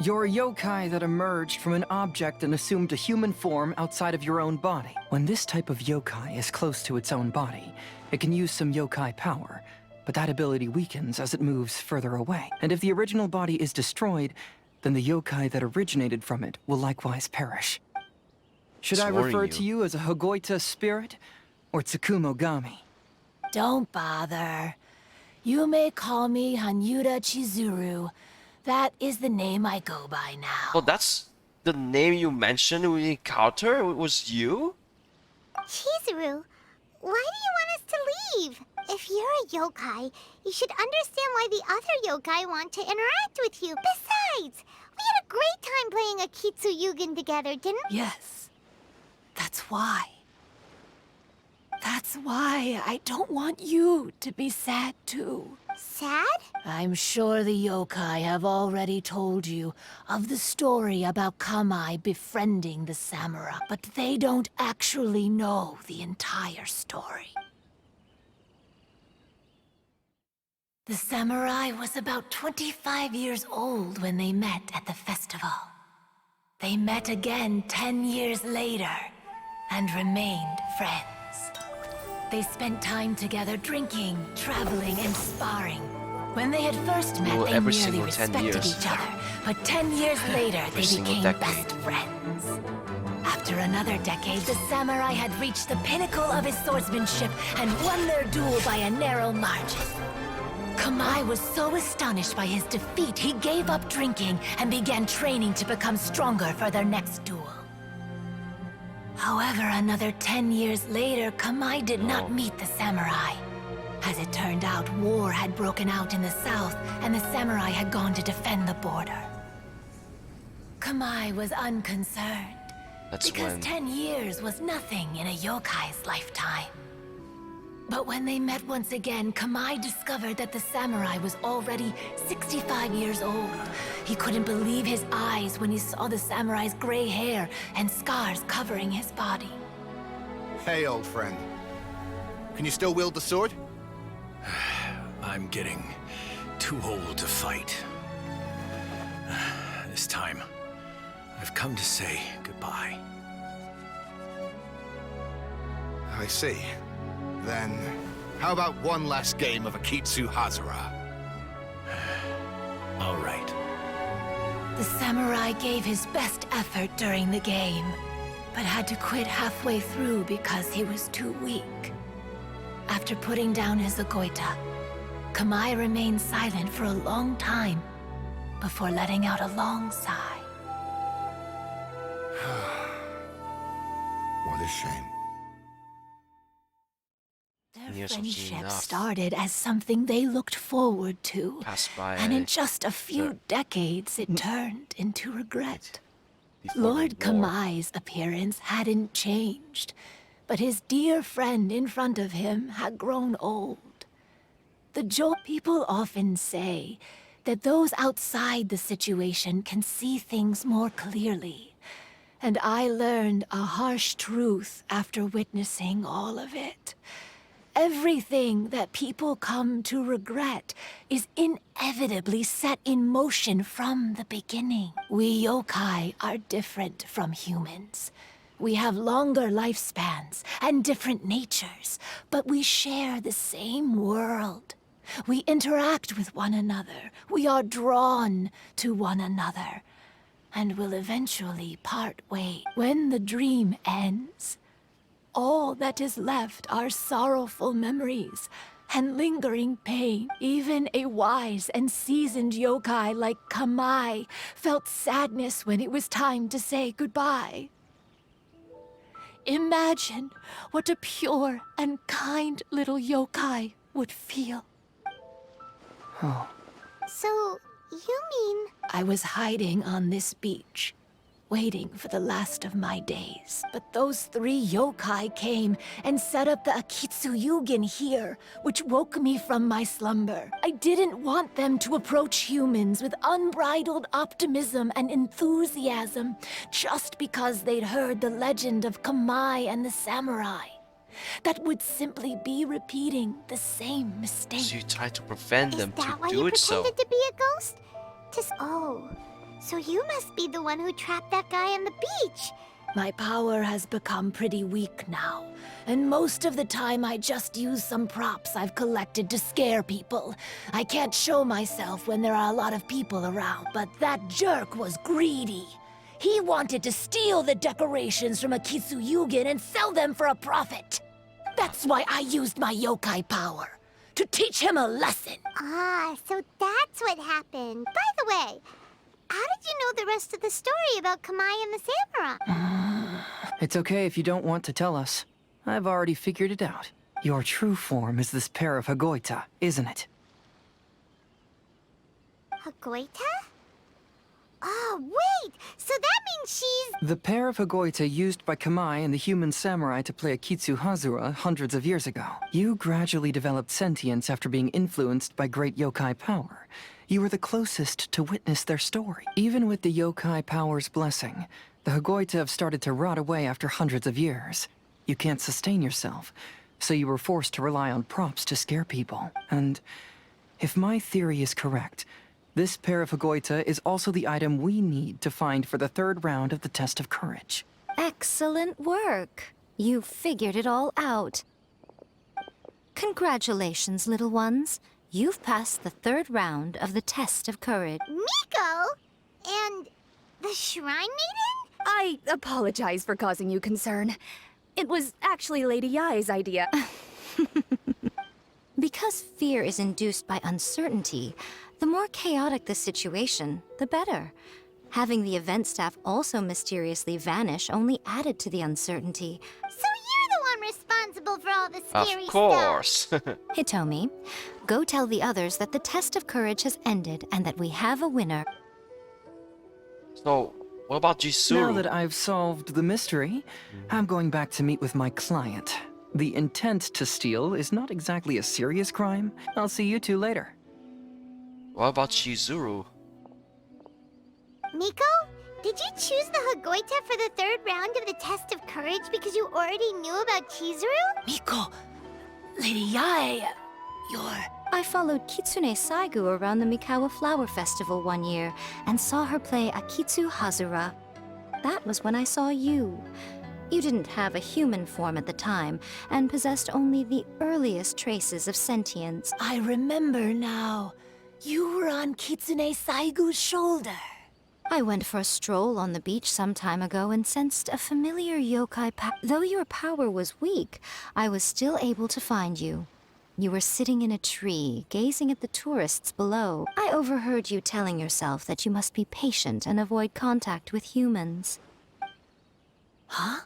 You're a yokai that emerged from an object and assumed a human form outside of your own body. When this type of yokai is close to its own body, it can use some yokai power, but that ability weakens as it moves further away. And if the original body is destroyed, then the yokai that originated from it will likewise perish. Should I refer to you as a Hagoita spirit or Tsukumogami? Don't bother. You may call me Hanyuda Chizuru. That is the name I go by now. Oh, that's the name you mentioned we encountered? It was you? Chizuru, why do you want us to leave? If you're a yokai, you should understand why the other yokai want to interact with you. Besides, we had a great time playing Akitsu Yugen together, didn't we? Yes. That's why. That's why I don't want you to be sad too. Sad? I'm sure the yokai have already told you of the story about Kamai befriending the samurai, but they don't actually know the entire story. The samurai was about 25 years old when they met at the festival. They met again 10 years later and remained friends. They spent time together drinking, traveling, and sparring. When they had first met, they every merely single 10 respected years. each other. But 10 years later, they single became decade. best friends. After another decade, the samurai had reached the pinnacle of his swordsmanship and won their duel by a narrow margin. Kamai was so astonished by his defeat, he gave up drinking and began training to become stronger for their next duel. However, another 10 years later, Kamai did not meet the samurai. As it turned out, war had broken out in the south, and the samurai had gone to defend the border. Kamai was unconcerned, because 10 years was nothing in a yokai's lifetime. But when they met once again, Kamai discovered that the samurai was already 65 years old. He couldn't believe his eyes when he saw the samurai's gray hair and scars covering his body. Hey, old friend. Can you still wield the sword? I'm getting too old to fight. This time, I've come to say goodbye. I see. Then, how about one last game of Akitsu Hazara? All right. The samurai gave his best effort during the game, but had to quit halfway through because he was too weak. After putting down his agoita, Kamai remained silent for a long time before letting out a long sigh. What a shame. Their friendship started as something they looked forward to, and in just a few decades it turned into regret. Lord Kamai's appearance hadn't changed, but his dear friend in front of him had grown old. The people often say that those outside the situation can see things more clearly, and I learned a harsh truth after witnessing all of it. Everything that people come to regret is inevitably set in motion from the beginning. We yokai are different from humans. We have longer lifespans and different natures, but we share the same world. We interact with one another. We are drawn to one another, and will eventually part ways. When the dream ends, all that is left are sorrowful memories and lingering pain. Even a wise and seasoned yokai like Kamai felt sadness when it was time to say goodbye. Imagine what a pure and kind little yokai would feel. Oh. So, you mean... I was hiding on this beach, waiting for the last of my days. But those 3 yokai came and set up the Akitsu Yugen here, which woke me from my slumber. I didn't want them to approach humans with unbridled optimism and enthusiasm just because they'd heard the legend of Kamai and the samurai. That would simply be repeating the same mistake. So you try to prevent them to why do you it so. pretended to be a ghost? Oh, so you must be the one who trapped that guy on the beach. My power has become pretty weak now, and most of the time I just use some props I've collected to scare people. I can't show myself when there are a lot of people around, but that jerk was greedy. He wanted to steal the decorations from Akitsu Yugen and sell them for a profit. That's why I used my yokai power, to teach him a lesson. Ah, so that's what happened. By the way, how did you know the rest of the story about Kamai and the samurai? It's okay if you don't want to tell us. I've already figured it out. Your true form is this pair of Hagoita, isn't it? Hagoita? Oh, wait! So that means she's... The pair of Hagoita used by Kamai and the human samurai to play Akitsu Hazara hundreds of years ago. You gradually developed sentience after being influenced by great yokai power. You were the closest to witness their story. Even with the yokai power's blessing, the Hagoita have started to rot away after hundreds of years. You can't sustain yourself, so you were forced to rely on props to scare people. And if my theory is correct, this pair of Hagoita is also the item we need to find for the 3rd round of the test of courage. Excellent work. You figured it all out. Congratulations, little ones. You've passed the 3rd round of the test of courage. Miko? And the Shrine Maiden? I apologize for causing you concern. It was actually Lady Yai's idea. Because fear is induced by uncertainty, the more chaotic the situation, the better. Having the event staff also mysteriously vanish only added to the uncertainty. So you're the one responsible for all the scary Of course. Hitomi, go tell the others that the test of courage has ended and that we have a winner. So, what about Jisuru? Now that I've solved the mystery, I'm going back to meet with my client. The intent to steal is not exactly a serious crime. I'll see you two later. What about Chizuru? Miko, did you choose the Hagoita for the third round of the test of courage because you already knew about Chizuru? Miko, Lady Yae, you're... I followed Kitsune Saigu around the Mikawa Flower Festival one year and saw her play Akitsu Hazura. That was when I saw you. You didn't have a human form at the time and possessed only the earliest traces of sentience. I remember now. You were on Kitsune Saigu's shoulder. I went for a stroll on the beach some time ago and sensed a familiar yokai Though your power was weak, I was still able to find you. You were sitting in a tree, gazing at the tourists below. I overheard you telling yourself that you must be patient and avoid contact with humans. Huh?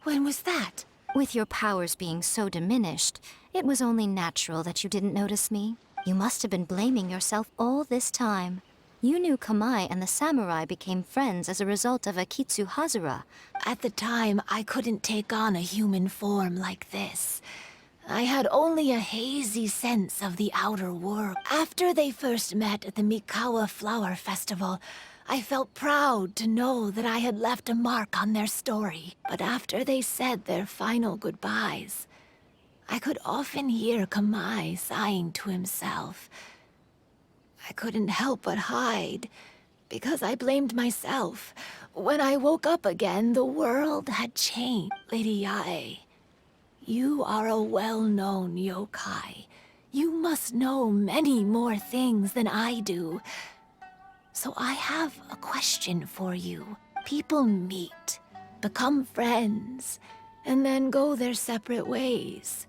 When was that? With your powers being so diminished, it was only natural that you didn't notice me. You must have been blaming yourself all this time. You knew Kamai and the samurai became friends as a result of Akitsu Hazura. At the time, I couldn't take on a human form like this. I had only a hazy sense of the outer world. After they first met at the Mikawa Flower Festival, I felt proud to know that I had left a mark on their story. But after they said their final goodbyes, I could often hear Kamai sighing to himself. I couldn't help but hide, because I blamed myself. When I woke up again, the world had changed. Lady Yae, you are a well-known yokai. You must know many more things than I do. So I have a question for you. People meet, become friends, and then go their separate ways.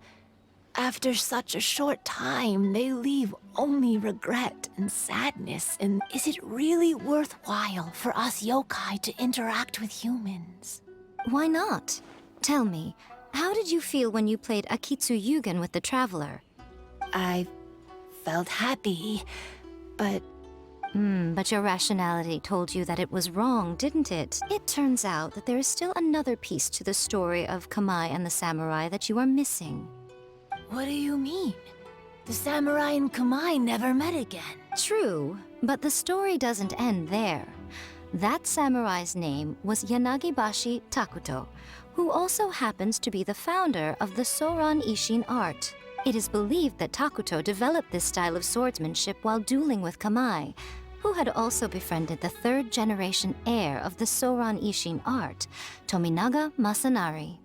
After such a short time, they leave only regret and sadness. And is it really worthwhile for us yokai to interact with humans? Why not? Tell me, how did you feel when you played Akitsu Yugen with the Traveler? I felt happy, but... But your rationality told you that it was wrong, didn't it? It turns out that there is still another piece to the story of Kamai and the samurai that you are missing. What do you mean? The samurai and Kamai never met again. True, but the story doesn't end there. That samurai's name was Yanagibashi Takuto, who also happens to be the founder of the Soran Ishin art. It is believed that Takuto developed this style of swordsmanship while dueling with Kamai, who had also befriended the third-generation heir of the Soran Ishin art, Tominaga Masanari.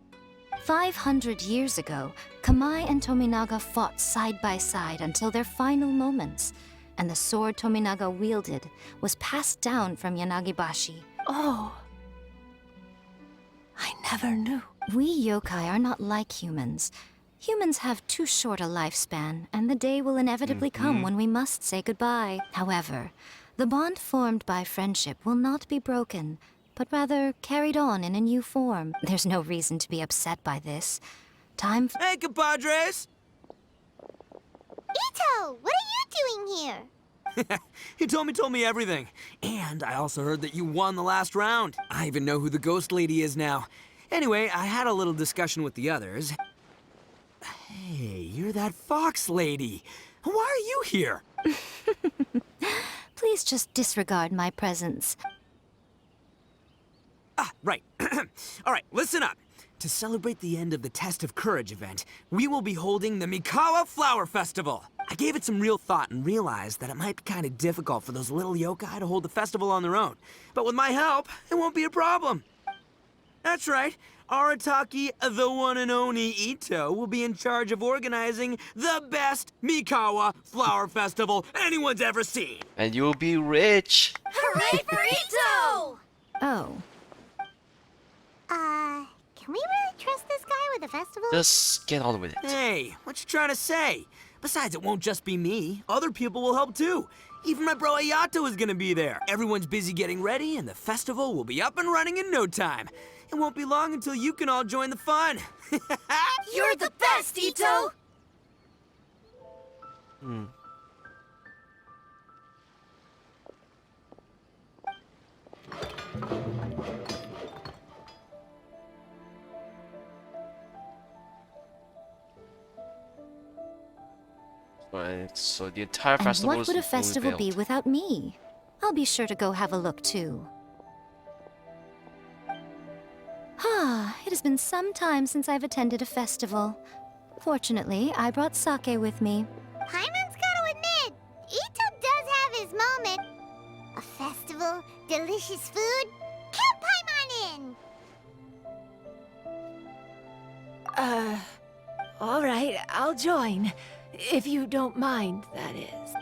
500 years ago, Kamai and Tominaga fought side by side until their final moments, and the sword Tominaga wielded was passed down from Yanagibashi. Oh, I never knew. We yokai are not like humans. Humans have too short a lifespan, and the day will inevitably come when we must say goodbye. However, the bond formed by friendship will not be broken, but rather carried on in a new form. There's no reason to be upset by this. Hey, compadres! Ito, what are you doing here? Hitomi told me everything. And I also heard that you won the last round. I even know who the ghost lady is now. Anyway, I had a little discussion with the others. Hey, you're that fox lady. Why are you here? Please just disregard my presence. Ah, right. All right, listen up. To celebrate the end of the Test of Courage event, we will be holding the Mikawa Flower Festival. I gave it some real thought and realized that it might be kind of difficult for those little yokai to hold the festival on their own. But with my help, it won't be a problem. That's right. Arataki, the one and only Ito, will be in charge of organizing the best Mikawa Flower Festival anyone's ever seen. And you'll be rich. Hooray for Ito! Oh. Can we really trust this guy with the festival? Just get on with it. Hey, what you trying to say? Besides, it won't just be me. Other people will help too. Even my bro Ayato is gonna be there. Everyone's busy getting ready, and the festival will be up and running in no time. It won't be long until you can all join the fun. You're the best, Ito! Right, so the entire And festival what is would a fully festival be built. without me? I'll be sure to go have a look too. It has been some time since I've attended a festival. Fortunately, I brought sake with me. Paimon's gotta admit, Ito does have his moment. A festival, delicious food. Count Paimon in! All right, I'll join. If you don't mind, that is.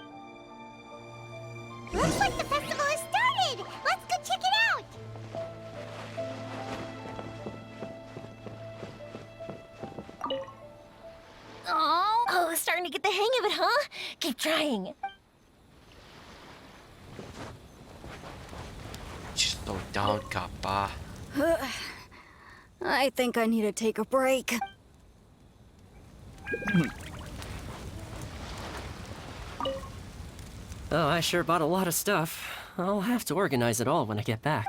Looks like the festival has started! Let's go check it out! Oh, starting to get the hang of it, huh? Keep trying. Just slow down, Kappa. I think I need to take a break. Oh, I sure bought a lot of stuff. I'll have to organize it all when I get back.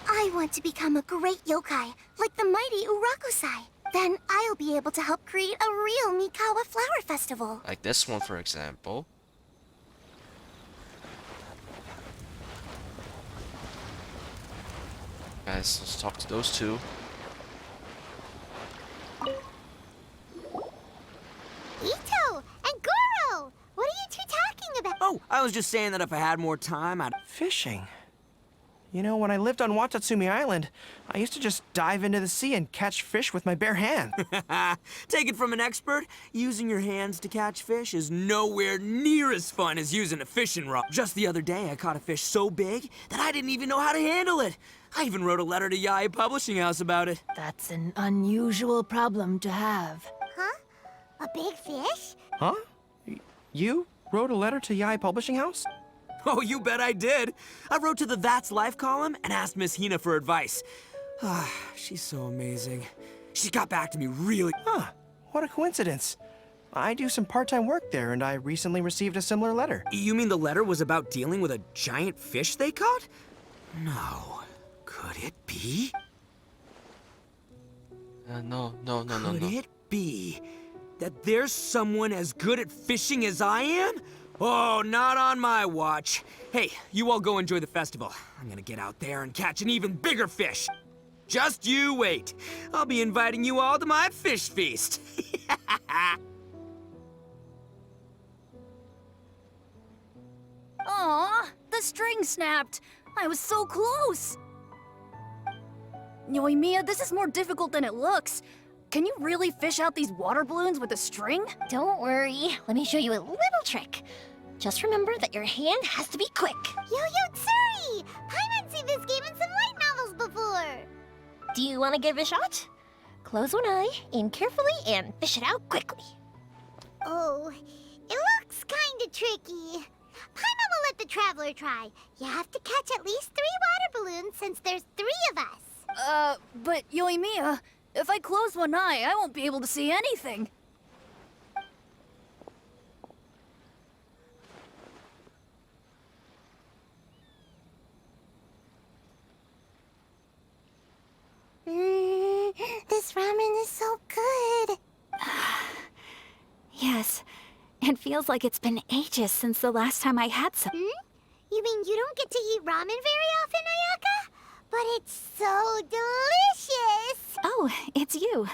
I want to become a great yokai, like the mighty Urakusai. Then I'll be able to help create a real Mikawa Flower Festival. Like this one, for example. Guys, let's talk to those two. Ito and Goro! What are you two talking about? Oh, I was just saying that if I had more time, I'd... Fishing. You know, when I lived on Watatsumi Island, I used to just dive into the sea and catch fish with my bare hands. Take it from an expert, using your hands to catch fish is nowhere near as fun as using a fishing rod. Just the other day, I caught a fish so big that I didn't even know how to handle it. I even wrote a letter to Yae Publishing House about it. That's an unusual problem to have. Huh? A big fish? Huh? You wrote a letter to Yae Publishing House? Oh, you bet I did. I wrote to the That's Life column and asked Miss Hina for advice. She's so amazing. She got back to me really... Huh. What a coincidence. I do some part-time work there, and I recently received a similar letter. You mean the letter was about dealing with a giant fish they caught? No. Could it be? No. Could it be that there's someone as good at fishing as I am? Oh, not on my watch. Hey, you all go enjoy the festival. I'm gonna get out there and catch an even bigger fish. Just you wait. I'll be inviting you all to my fish feast. Aw, the string snapped. I was so close. Yoimiya, this is more difficult than it looks. Can you really fish out these water balloons with a string? Don't worry. Let me show you a little trick. Just remember that your hand has to be quick. Yo-Yo Tsuri! Paimon's seen this game in some light novels before. Do you want to give it a shot? Close one eye, aim carefully, and fish it out quickly. Oh, it looks kinda tricky. Paimon will let the traveler try. You have to catch at least 3 water balloons since there's 3 of us. But Yoimiya, if I close one eye, I won't be able to see anything. This ramen is so good. Yes, it feels like it's been ages since the last time I had some. You mean you don't get to eat ramen very often, Ayaka? But it's so delicious! Oh, it's you.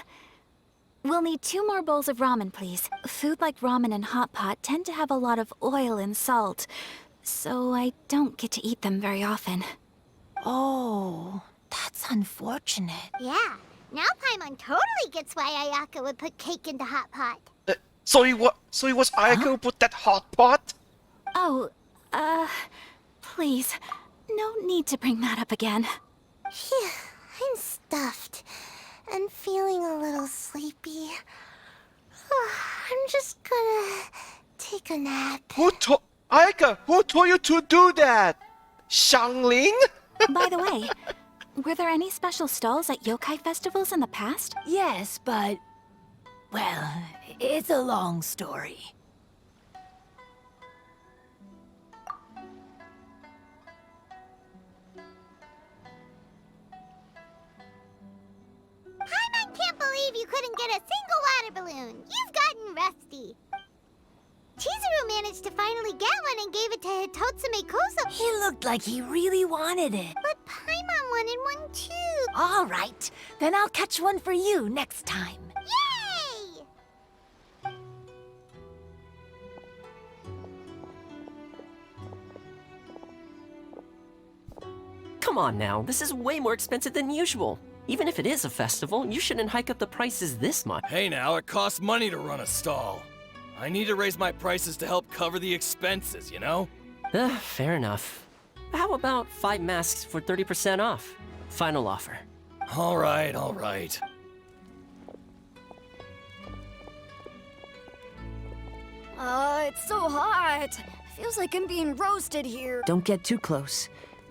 We'll need 2 more bowls of ramen, please. Food like ramen and hot pot tend to have a lot of oil and salt, so I don't get to eat them very often. Oh, that's unfortunate. Yeah, now Paimon totally gets why Ayaka would put cake into hot pot. So it was Ayaka who put that hot pot? Oh, please, no need to bring that up again. Phew, I'm stuffed. and feeling a little sleepy. I'm just gonna take a nap. Aika, who told you to do that? Shangling? By the way, were there any special stalls at yokai festivals in the past? Yes, but... well, it's a long story. Paimon can't believe you couldn't get a single water balloon. You've gotten rusty. Chizuru managed to finally get one and gave it to Hitotsume Koso. He looked like he really wanted it. But Paimon wanted one too. All right, then I'll catch one for you next time. Yay! Come on now, this is way more expensive than usual. Even if it is a festival, you shouldn't hike up the prices this much. Hey now, it costs money to run a stall. I need to raise my prices to help cover the expenses, you know? Fair enough. How about 5 masks for 30% off? Final offer. All right, all right. It's so hot. Feels like I'm being roasted here. Don't get too close.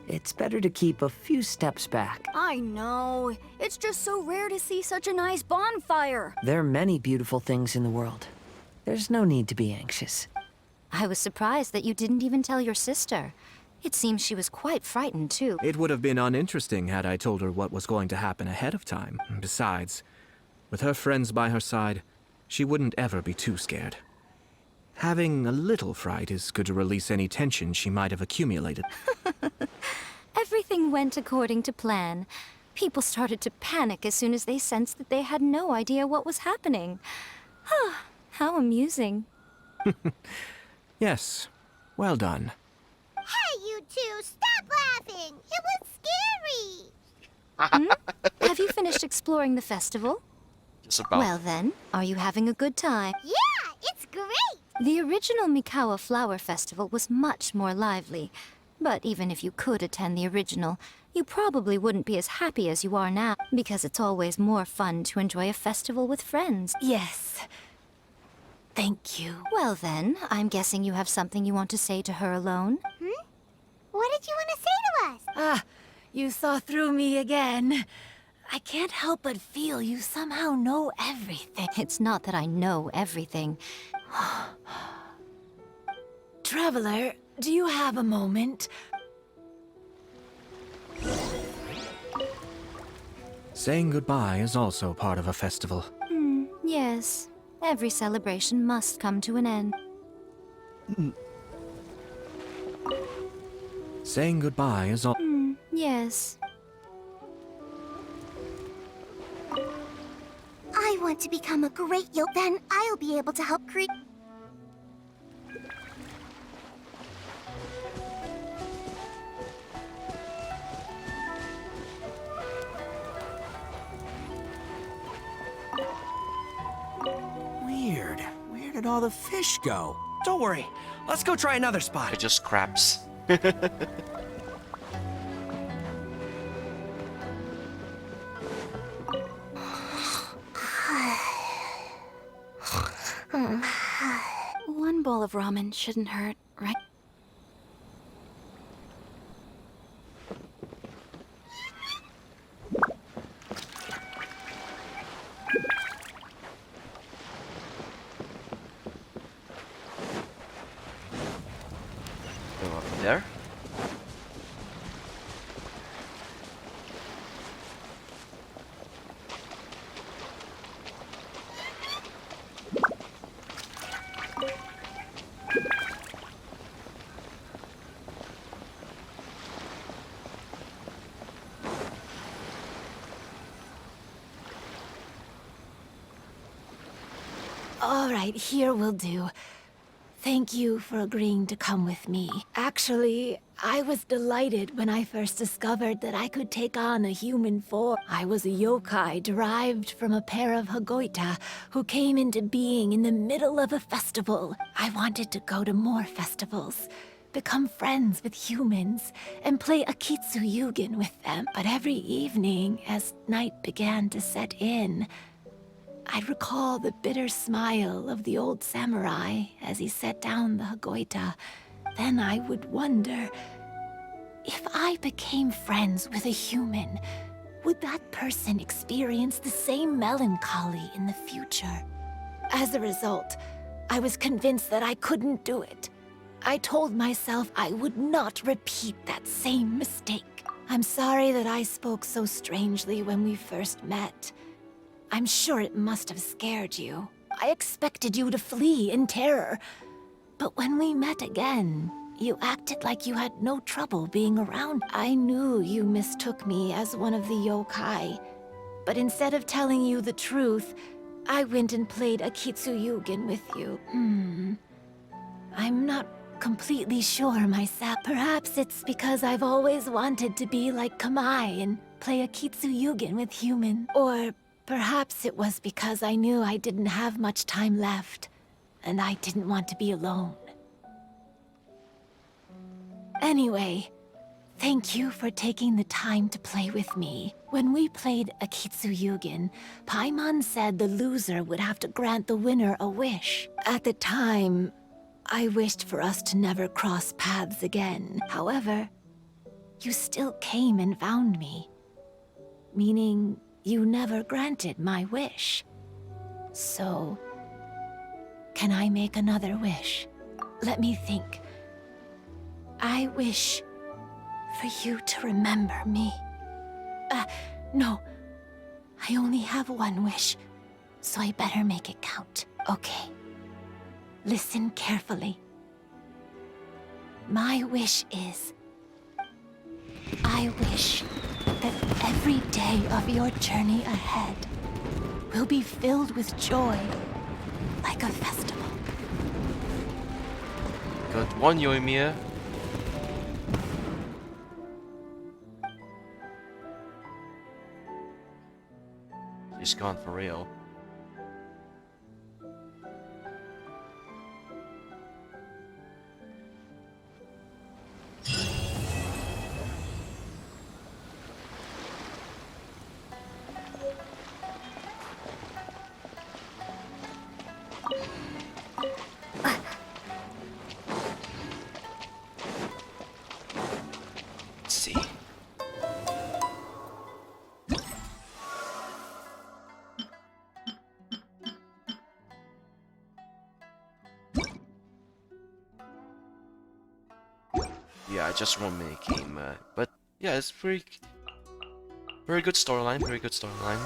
It's better to keep a few steps back. I know. It's just so rare to see such a nice bonfire. There are many beautiful things in the world. There's no need to be anxious. I was surprised that you didn't even tell your sister. It seems she was quite frightened, too. It would have been uninteresting had I told her what was going to happen ahead of time. Besides, with her friends by her side, she wouldn't ever be too scared. Having a little fright is good to release any tension she might have accumulated. Everything went according to plan. People started to panic as soon as they sensed that they had no idea what was happening. How amusing. Yes, well done. Hey, you two, stop laughing! It was scary! Have you finished exploring the festival? Just about. Well then, are you having a good time? Yeah, it's great! The original Mikawa Flower Festival was much more lively. But even if you could attend the original, you probably wouldn't be as happy as you are now, because it's always more fun to enjoy a festival with friends. Yes. Thank you. Well then, I'm guessing you have something you want to say to her alone? What did you want to say to us? Ah, you saw through me again. I can't help but feel you somehow know everything. It's not that I know everything. Traveler, do you have a moment? Saying goodbye is also part of a festival. Yes. Every celebration must come to an end. Saying goodbye is all. Yes. I want to become a great yokai. Then I'll be able to help create... Weird. Where did all the fish go? Don't worry. Let's go try another spot. They're just crabs. One bowl of ramen shouldn't hurt, right? Go up there. All right, here will do. Thank you for agreeing to come with me. Actually, I was delighted when I first discovered that I could take on a human form. I was a yokai derived from a pair of Hagoita who came into being in the middle of a festival. I wanted to go to more festivals, become friends with humans and play Akitsu Yugen with them. But every evening, as night began to set in, I'd recall the bitter smile of the old samurai as he set down the Hagoita. Then I would wonder, if I became friends with a human, would that person experience the same melancholy in the future? As a result, I was convinced that I couldn't do it. I told myself I would not repeat that same mistake. I'm sorry that I spoke so strangely when we first met. I'm sure it must have scared you. I expected you to flee in terror. But when we met again, you acted like you had no trouble being around. I knew you mistook me as one of the yokai. But instead of telling you the truth, I went and played Akitsu Yugen with you. I'm not completely sure myself. Perhaps it's because I've always wanted to be like Kamai and play Akitsu Yugen with human. Or perhaps it was because I knew I didn't have much time left, and I didn't want to be alone. Anyway, thank you for taking the time to play with me. When we played Akitsu Yugen, Paimon said the loser would have to grant the winner a wish. At the time, I wished for us to never cross paths again. However, you still came and found me, meaning you never granted my wish. So, can I make another wish? Let me think. I wish for you to remember me. No. I only have one wish, so I better make it count. Okay. Listen carefully. My wish is, I wish that every day of your journey ahead will be filled with joy, like a festival. Got one, Yoimiya. She's gone for real. Let's see. Yeah, I just one mini game, but yeah, it's very good storyline. Very good storyline.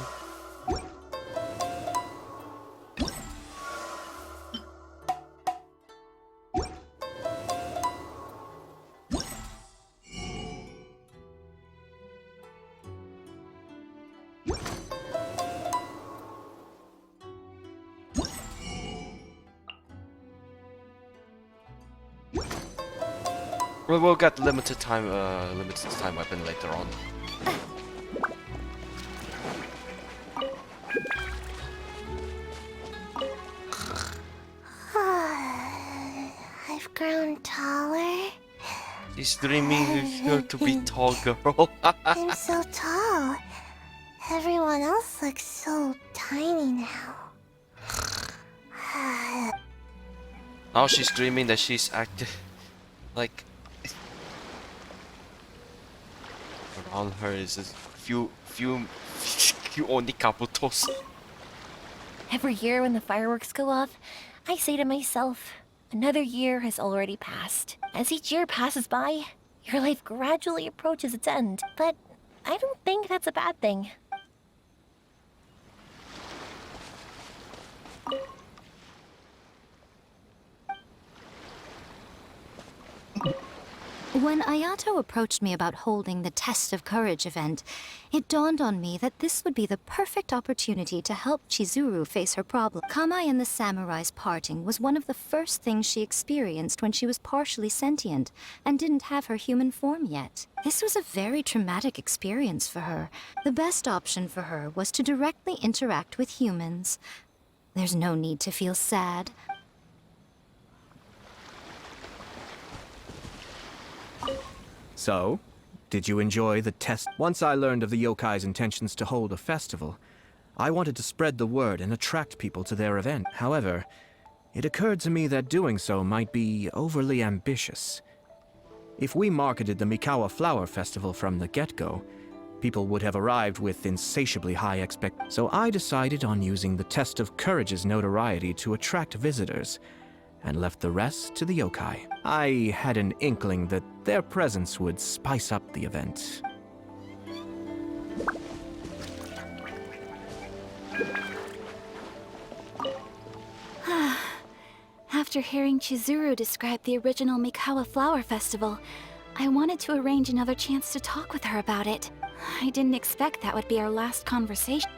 We'll get limited time weapon later on. I've grown taller. She's dreaming to be tall, girl. I'm so tall. Everyone else looks so tiny now. Now she's dreaming that she's acting like around her is a few only kabutos. Every year when the fireworks go off, I say to myself, another year has already passed. As each year passes by, your life gradually approaches its end. But I don't think that's a bad thing. When Ayato approached me about holding the Test of Courage event, it dawned on me that this would be the perfect opportunity to help Chizuru face her problem. Kamai and the samurai's parting was one of the first things she experienced when she was partially sentient and didn't have her human form yet. This was a very traumatic experience for her. The best option for her was to directly interact with humans. There's no need to feel sad. So, did you enjoy the test? Once I learned of the yokai's intentions to hold a festival, I wanted to spread the word and attract people to their event. However, it occurred to me that doing so might be overly ambitious. If we marketed the Mikawa Flower Festival from the get-go, people would have arrived with insatiably high expectations. So I decided on using the test of courage's notoriety to attract visitors, and left the rest to the yokai. I had an inkling that their presence would spice up the event. After hearing Chizuru describe the original Mikawa Flower Festival, I wanted to arrange another chance to talk with her about it. I didn't expect that would be our last conversation.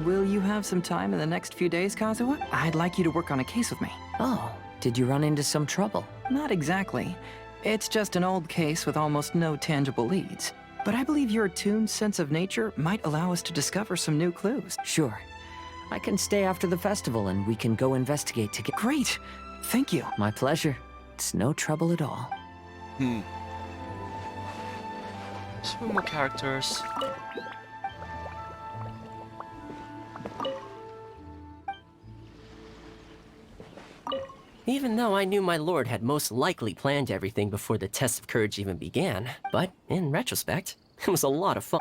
Will you have some time in the next few days, Kazuha? I'd like you to work on a case with me. Oh, did you run into some trouble? Not exactly. It's just an old case with almost no tangible leads. But I believe your attuned sense of nature might allow us to discover some new clues. Sure. I can stay after the festival and we can go investigate together. Great! Thank you. My pleasure. It's no trouble at all. Two more characters. Even though I knew my lord had most likely planned everything before the test of courage even began, but in retrospect, it was a lot of fun.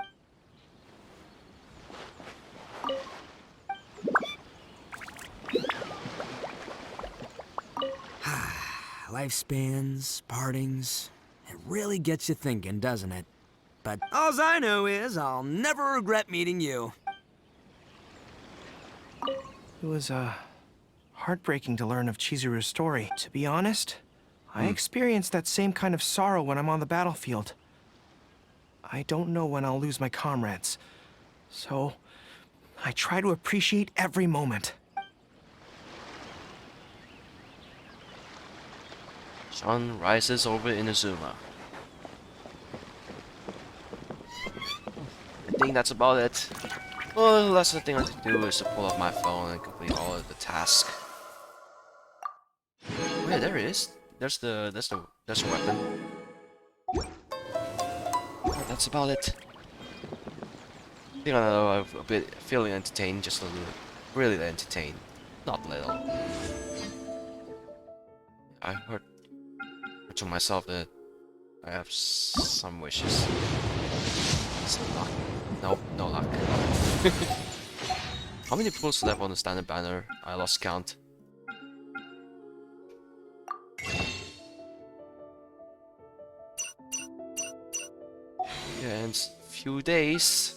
Lifespans, partings, it really gets you thinking, doesn't it? But all I know is I'll never regret meeting you. It was, heartbreaking to learn of Chizuru's story. To be honest, I experience that same kind of sorrow when I'm on the battlefield. I don't know when I'll lose my comrades, so I try to appreciate every moment. Sun rises over Inazuma. I think that's about it. Well, the last thing I have to do is to pull up my phone and complete all of the tasks. Yeah, there it is. There's the weapon. Oh, that's about it. I think I'm a bit feeling entertained, just a little, really entertained, not little. I heard to myself that I have some wishes. Some luck. Nope, no luck. How many pulls left on the standard banner? I lost count. Yeah, and few days.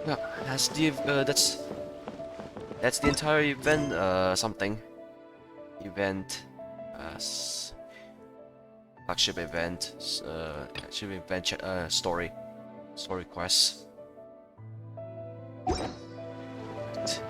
Yeah, that's the that's the entire event. Something event. Flagship event. Flagship event. Story quests. Right.